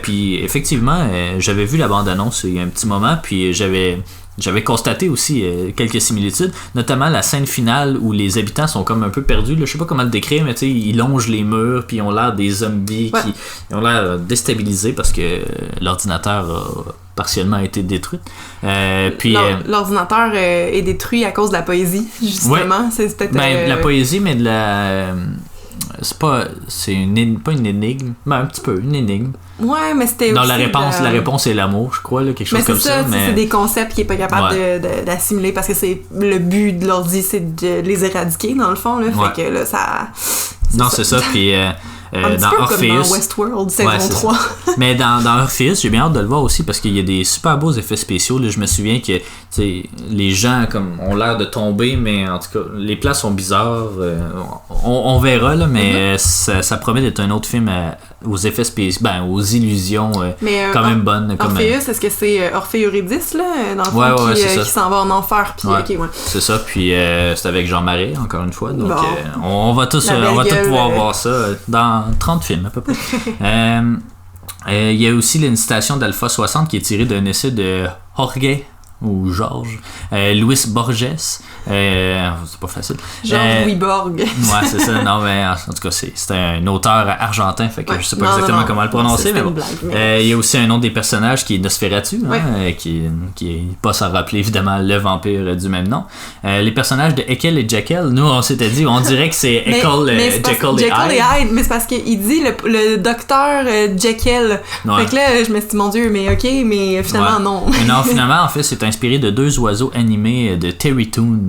Puis effectivement, j'avais vu la bande-annonce il y a un petit moment, puis j'avais constaté aussi quelques similitudes, notamment la scène finale où les habitants sont comme un peu perdus. Là, je sais pas comment le décrire, mais tu sais, ils longent les murs, puis ils ont l'air des zombies qui ont l'air déstabilisés parce que l'ordinateur a partiellement été détruit. L'ordinateur est détruit à cause de la poésie, justement. C'est peut-être, la poésie, mais de la... pas une énigme, mais un petit peu une énigme. Ouais, mais c'était dans aussi la réponse est l'amour, je crois, là, quelque chose comme ça. Mais c'est des concepts qu'il est pas capable d'assimiler parce que c'est le but de l'ordi, c'est de les éradiquer dans le fond, là. Fait que là, ça. C'est ça. Puis dans Orpheus, comme dans Westworld saison 3. Mais dans Orpheus, j'ai bien hâte de le voir aussi parce qu'il y a des super beaux effets spéciaux. Là, je me souviens que les gens comme ont l'air de tomber, mais en tout cas les plans sont bizarres. On verra là, mais ça promet d'être un autre film aux effets spéciaux, aux illusions quand même bonnes. Orpheus, est-ce que c'est Orphée Eurydice là, dans le fond, qui s'en va en enfer, puis c'est ça. Puis c'est avec Jean Marais encore une fois. Donc on va tous pouvoir voir ça dans 30 films à peu près. Il y a aussi une citation d'Alpha 60 qui est tirée d'un essai de Jorge Luis Borges. C'est pas facile. Louis Borg. Ouais, c'est ça. Non, mais en tout cas, c'est un auteur argentin, fait que je sais pas exactement comment le prononcer, mais bon. Il y a aussi un nom des personnages qui est Nosferatu, qui pas sans rappeler évidemment le vampire du même nom. Les personnages de Jekyll et Jekyll, nous on s'était dit, on dirait que c'est Jekyll et Hyde. Mais c'est parce qu'il dit le docteur Jekyll. Fait que là, je me suis dit, mon Dieu, mais ok, mais finalement non. Mais non, finalement, en fait, c'est inspiré de deux oiseaux animés de Terry Toon,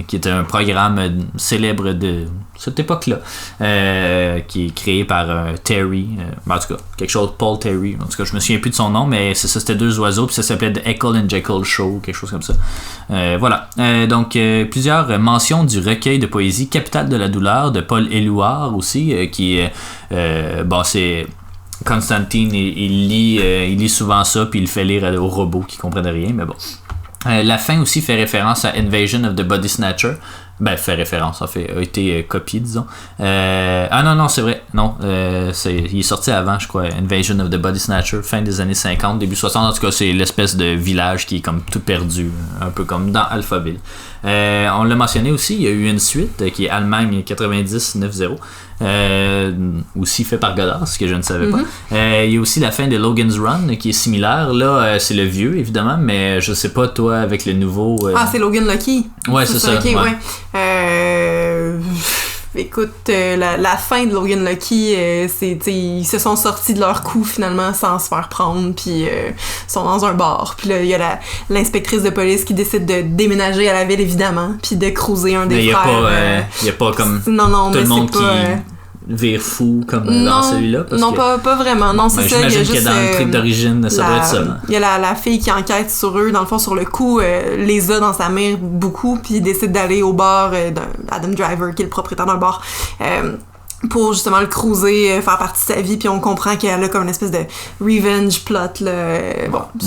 qui était un programme célèbre de cette époque-là, qui est créé par Terry, en tout cas, quelque chose, Paul Terry, en tout cas, je me souviens plus de son nom, mais c'est ça, c'était deux oiseaux, puis ça s'appelait The Echo and Jekyll Show, quelque chose comme ça. Voilà. Donc, plusieurs mentions du recueil de poésie Capitale de la douleur de Paul Éluard aussi, qui est, c'est... Constantine, il lit souvent ça, puis il le fait lire aux robots qui comprennent rien, mais bon. La fin aussi fait référence à Invasion of the Body Snatcher. Fait référence, en fait, a été copié, disons. Non, c'est vrai. Non, il est sorti avant, je crois, Invasion of the Body Snatcher, fin des années 50, début 60. En tout cas, c'est l'espèce de village qui est comme tout perdu, un peu comme dans Alphaville. On l'a mentionné aussi, il y a eu une suite qui est Allemagne 90-9-0. Aussi fait par Godard, ce que je ne savais pas. Il y a aussi la fin de Logan's Run qui est similaire. Là, c'est le vieux, évidemment, mais je sais pas, toi, avec le nouveau. C'est Logan Lucky. Ouais, c'est ça. Okay, ouais. Écoute, la fin de Logan Lucky, ils se sont sortis de leur coup finalement sans se faire prendre, puis sont dans un bar. Puis là, il y a l'inspectrice de police qui décide de déménager à la ville, évidemment, puis de cruiser un des frères. Il n'y a pas comme tout le monde qui vire fou comme dans celui-là. Pas vraiment. Non, c'est ça. J'imagine qu'il y a dans le truc d'origine, ça doit être ça. Il y a la fille qui enquête sur eux, dans le fond, sur le coup, les a dans sa mire beaucoup, puis décide d'aller au bar d'Adam Driver, qui est le propriétaire d'un bar, pour justement le cruiser, faire partie de sa vie, puis on comprend qu'elle a comme une espèce de revenge plot, là.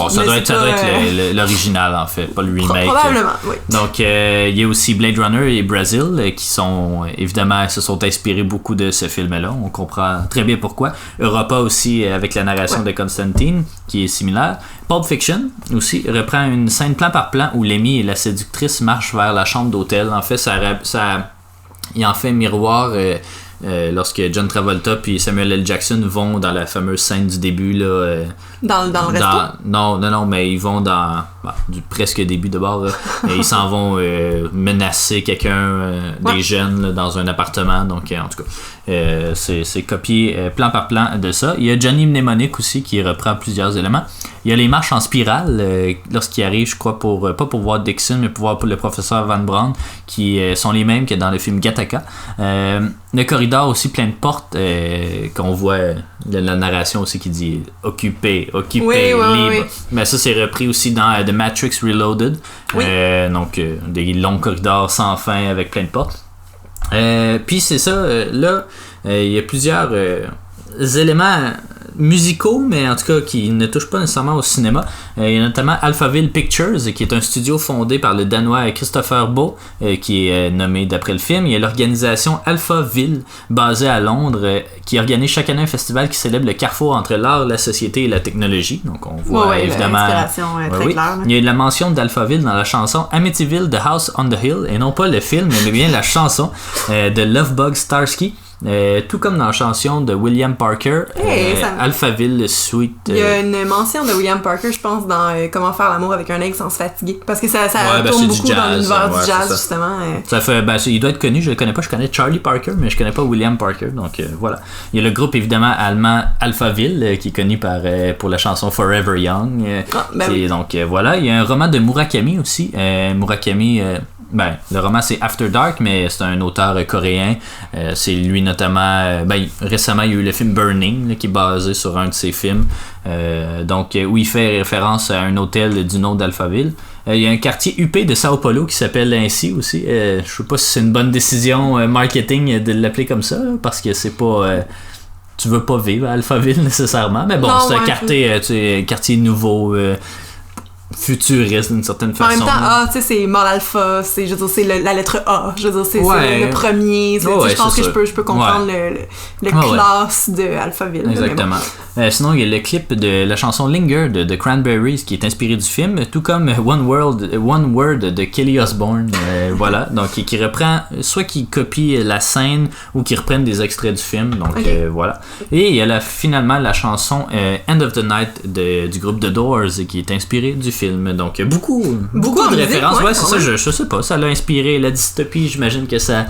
Ça doit être l'original, en fait, pas le remake. Probablement, oui. Donc, il y a aussi Blade Runner et Brazil, qui sont, évidemment, se sont inspirés beaucoup de ce film-là. On comprend très bien pourquoi. Europa aussi, avec la narration de Constantine, qui est similaire. Pulp Fiction, aussi, reprend une scène plan par plan où Lemmy et la séductrice marchent vers la chambre d'hôtel. En fait, il en fait miroir... lorsque John Travolta puis Samuel L. Jackson vont dans la fameuse scène du début là, dans le resto? Non, mais ils vont dans du presque début de bord là, et ils s'en vont menacer quelqu'un des jeunes là, dans un appartement, donc en tout cas c'est copié plan par plan de ça. Il y a Johnny Mnemonic aussi qui reprend plusieurs éléments. Il y a les marches en spirale lorsqu'il arrive, je crois, pas pour voir Dixon, mais pour voir le professeur Van Braun, qui sont les mêmes que dans le film Gattaca. Le corridor aussi plein de portes qu'on voit la narration aussi qui dit occupé, libre. Oui. Mais ça c'est repris aussi dans The Matrix Reloaded. Oui. Donc des longs corridors sans fin avec plein de portes. Puis c'est ça, là il y a plusieurs éléments musicaux, mais en tout cas qui ne touchent pas nécessairement au cinéma. Il y a notamment Alphaville Pictures, qui est un studio fondé par le Danois Christopher Beau, qui est nommé d'après le film. Il y a l'organisation Alphaville, basée à Londres, qui organise chaque année un festival qui célèbre le carrefour entre l'art, la société et la technologie. Donc on voit évidemment... très claire. Il y a la mention d'Alphaville dans la chanson Amityville, The House on the Hill, et non pas le film, mais bien la chanson de Lovebug Starsky. Tout comme dans la chanson de William Parker, Alphaville Suite. Il y a une mention de William Parker, je pense, dans Comment faire l'amour avec un aigle sans se fatiguer. Parce que ça tourne beaucoup jazz, dans l'univers du jazz, justement. Ça fait, il doit être connu, je le connais pas. Je connais Charlie Parker, mais je connais pas William Parker. Donc voilà. Il y a le groupe évidemment allemand Alphaville, qui est connu pour la chanson Forever Young. Donc voilà. Il y a un roman de Murakami aussi. Murakami. Le roman c'est After Dark, mais c'est un auteur coréen. C'est lui notamment. Récemment, il y a eu le film Burning, là, qui est basé sur un de ses films. Où il fait référence à un hôtel du nom d'Alphaville. Il y a un quartier huppé de Sao Paulo qui s'appelle ainsi aussi. Je sais pas si c'est une bonne décision marketing de l'appeler comme ça, là, parce que c'est pas. Tu veux pas vivre à Alphaville nécessairement, mais bon, c'est un quartier nouveau. Futuriste d'une certaine façon. En même temps, c'est Mall Alpha, c'est la lettre A, c'est le premier, je pense que je peux comprendre le classe de Alphaville. Exactement. Sinon, il y a le clip de la chanson Linger de The Cranberries qui est inspiré du film, tout comme One Word de Kelly Osbourne. Voilà, donc qui reprend, soit qui copie la scène ou qui reprennent des extraits du film. Donc voilà. Et il y a finalement la chanson End of the Night du groupe The Doors qui est inspirée du film. film. Donc, beaucoup de musique, références. ouais, C'est ça, je sais pas. Ça l'a inspiré la dystopie. J'imagine que ça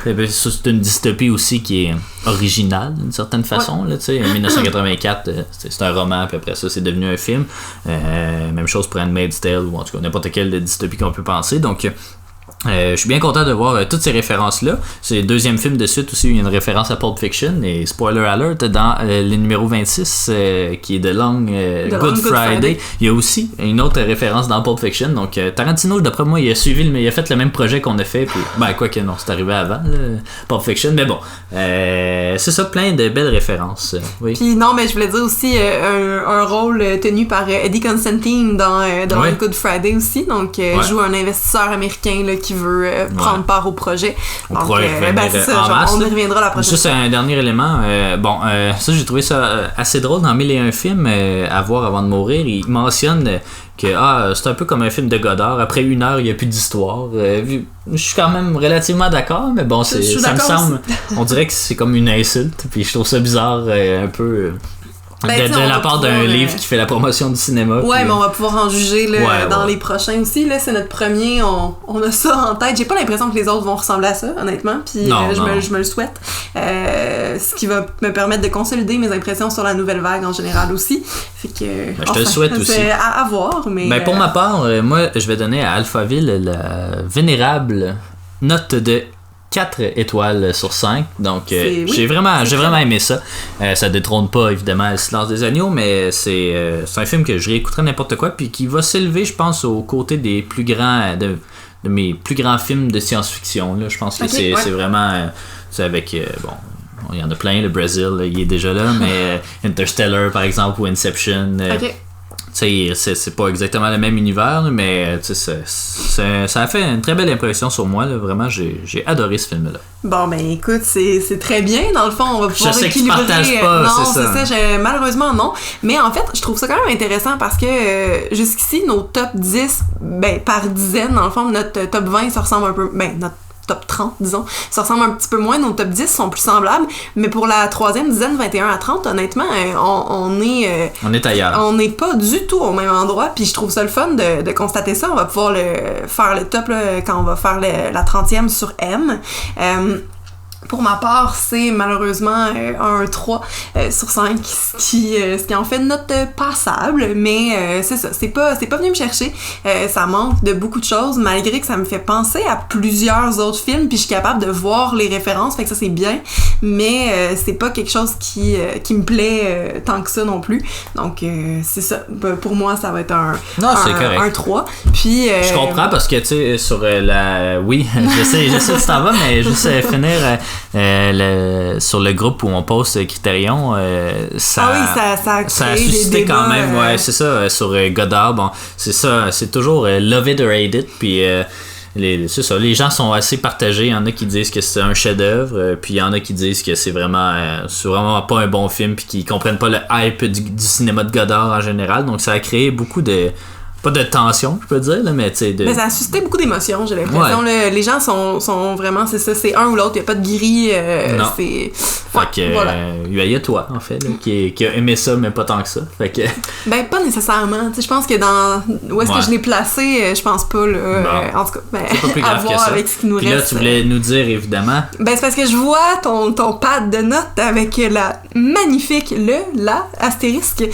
c'est une dystopie aussi qui est originale, d'une certaine façon. Là, 1984, c'est un roman, puis après ça, c'est devenu un film. Même chose pour Handmaid's Tale, ou en tout cas, n'importe quelle dystopie qu'on peut penser. Donc, je suis bien content de voir toutes ces références-là. C'est le deuxième film de suite aussi, il y a une référence à Pulp Fiction, et spoiler alert, dans le numéro 26, qui est de Long Good Friday, il y a aussi une autre référence dans Pulp Fiction. Donc Tarantino, d'après moi, il a fait le même projet qu'on a fait, puis quoi que non, c'est arrivé avant, Pulp Fiction, mais bon, c'est ça, plein de belles références. Oui. Puis non, mais je voulais dire aussi un rôle tenu par Eddie Constantine dans Long Good Friday aussi, donc joue un investisseur américain là, qui veut prendre part au projet. Donc, c'est ça, on y reviendra la prochaine fois. Juste un dernier élément. Ça, j'ai trouvé ça assez drôle dans 1001 films à voir avant de mourir. Il mentionne que c'est un peu comme un film de Godard. Après 1 heure, il n'y a plus d'histoire. Je suis quand même relativement d'accord, mais bon, ça me semble. On dirait que c'est comme une insulte. Puis je trouve ça bizarre un peu. De la part d'un livre qui fait la promotion du cinéma. Ouais, mais on va pouvoir en juger là, dans les prochains aussi. Là, c'est notre premier, on a ça en tête. J'ai pas l'impression que les autres vont ressembler à ça, honnêtement. Puis je me le souhaite. Ce qui va me permettre de consolider mes impressions sur la nouvelle vague en général aussi. Fait que, je te le souhaite aussi. C'est à voir. Mais, pour ma part, moi, je vais donner à Alphaville la vénérable note de 4 étoiles sur 5, donc j'ai vraiment aimé ça. Ça détrône pas évidemment Le Silence des Agneaux, mais c'est un film que je réécouterai n'importe quoi, puis qui va s'élever, je pense, aux côtés des plus grands de mes plus grands films de science-fiction. Là. Je pense que c'est vraiment c'est avec il y en a plein, le Brésil, il est déjà là, mais Interstellar par exemple ou Inception. C'est pas exactement le même univers, mais ça a fait une très belle impression sur moi. Là. Vraiment, j'ai adoré ce film-là. Bon, ben écoute, c'est très bien. Dans le fond, on va pouvoir équilibrer. Je sais que tu partages pas, non, c'est ça. Malheureusement, non. Mais en fait, je trouve ça quand même intéressant parce que jusqu'ici, nos top 10, par dizaine, dans le fond, notre top 20, ça ressemble un peu... notre top 30, disons, ça ressemble un petit peu moins, nos top 10 sont plus semblables, mais pour la troisième dizaine, 21 à 30, honnêtement, on est ailleurs. On n'est pas du tout au même endroit, puis je trouve ça le fun de constater ça. On va pouvoir faire le top là, quand on va faire la 30e sur M. Pour ma part, c'est malheureusement un 3 sur 5, ce qui en fait une note passable, mais c'est ça, c'est pas venu me chercher. Ça manque de beaucoup de choses, malgré que ça me fait penser à plusieurs autres films, puis je suis capable de voir les références, fait que ça c'est bien, mais c'est pas quelque chose qui me plaît tant que ça non plus. Donc c'est ça, pour moi ça va être un 3. Puis je comprends parce que tu sais sur oui, je sais que tu t'en vas, mais juste finir sur le groupe où on poste Criterion, ça a suscité quand même, c'est ça, sur Godard, bon, c'est ça, c'est toujours love it or hate it, puis c'est ça, les gens sont assez partagés, il y en a qui disent que c'est un chef-d'œuvre, puis il y en a qui disent que c'est vraiment pas un bon film, puis qui comprennent pas le hype du cinéma de Godard en général, donc ça a créé beaucoup de... Pas de tension, je peux dire, là, mais tu sais... Mais ça a suscité beaucoup d'émotions, j'ai l'impression. Ouais. Les gens sont vraiment... C'est ça, c'est un ou l'autre, il n'y a pas de grille. Non. C'est... Fait que... Voilà. Il y a toi, en fait, là, qui a aimé ça, mais pas tant que ça. Fait que... pas nécessairement. Je pense que dans... Où est-ce que je l'ai placé, je pense pas, là. En tout cas, c'est pas plus grave que ça. Avec ce qui nous reste. Puis là, tu voulais nous dire, évidemment... c'est parce que je vois ton pad de notes avec la magnifique, astérisque,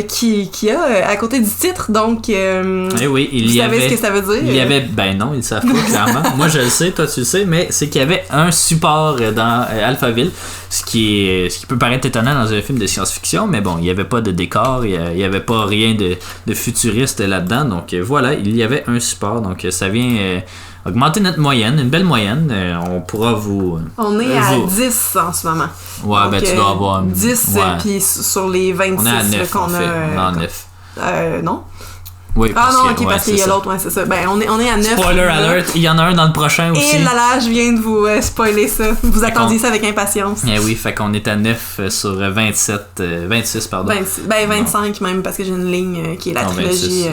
qui a à côté du titre, donc... oui, vous savez ce que ça veut dire? Il y avait, non, ils le savent pas, clairement. Moi, je le sais, toi, tu le sais, mais c'est qu'il y avait un support dans Alphaville, ce qui peut paraître étonnant dans un film de science-fiction, mais bon, il n'y avait pas de décor, il n'y avait pas rien de futuriste là-dedans, donc voilà, il y avait un support, donc ça vient... augmenter notre moyenne, une belle moyenne. On pourra vous... On est à 10 en ce moment. Ouais, donc, tu dois avoir... 10, puis sur les 26 on est à 9, qu'on a... On est à 9. Non? Oui, parce qu'il y a l'autre, c'est ça. On est à 9. Spoiler alert, il y en a un dans le prochain aussi. Et là, je viens de vous spoiler ça. Vous attendiez ça avec impatience. Oui, fait qu'on est à 9 sur 26, pardon. 25 même, parce que j'ai une ligne qui est la trilogie.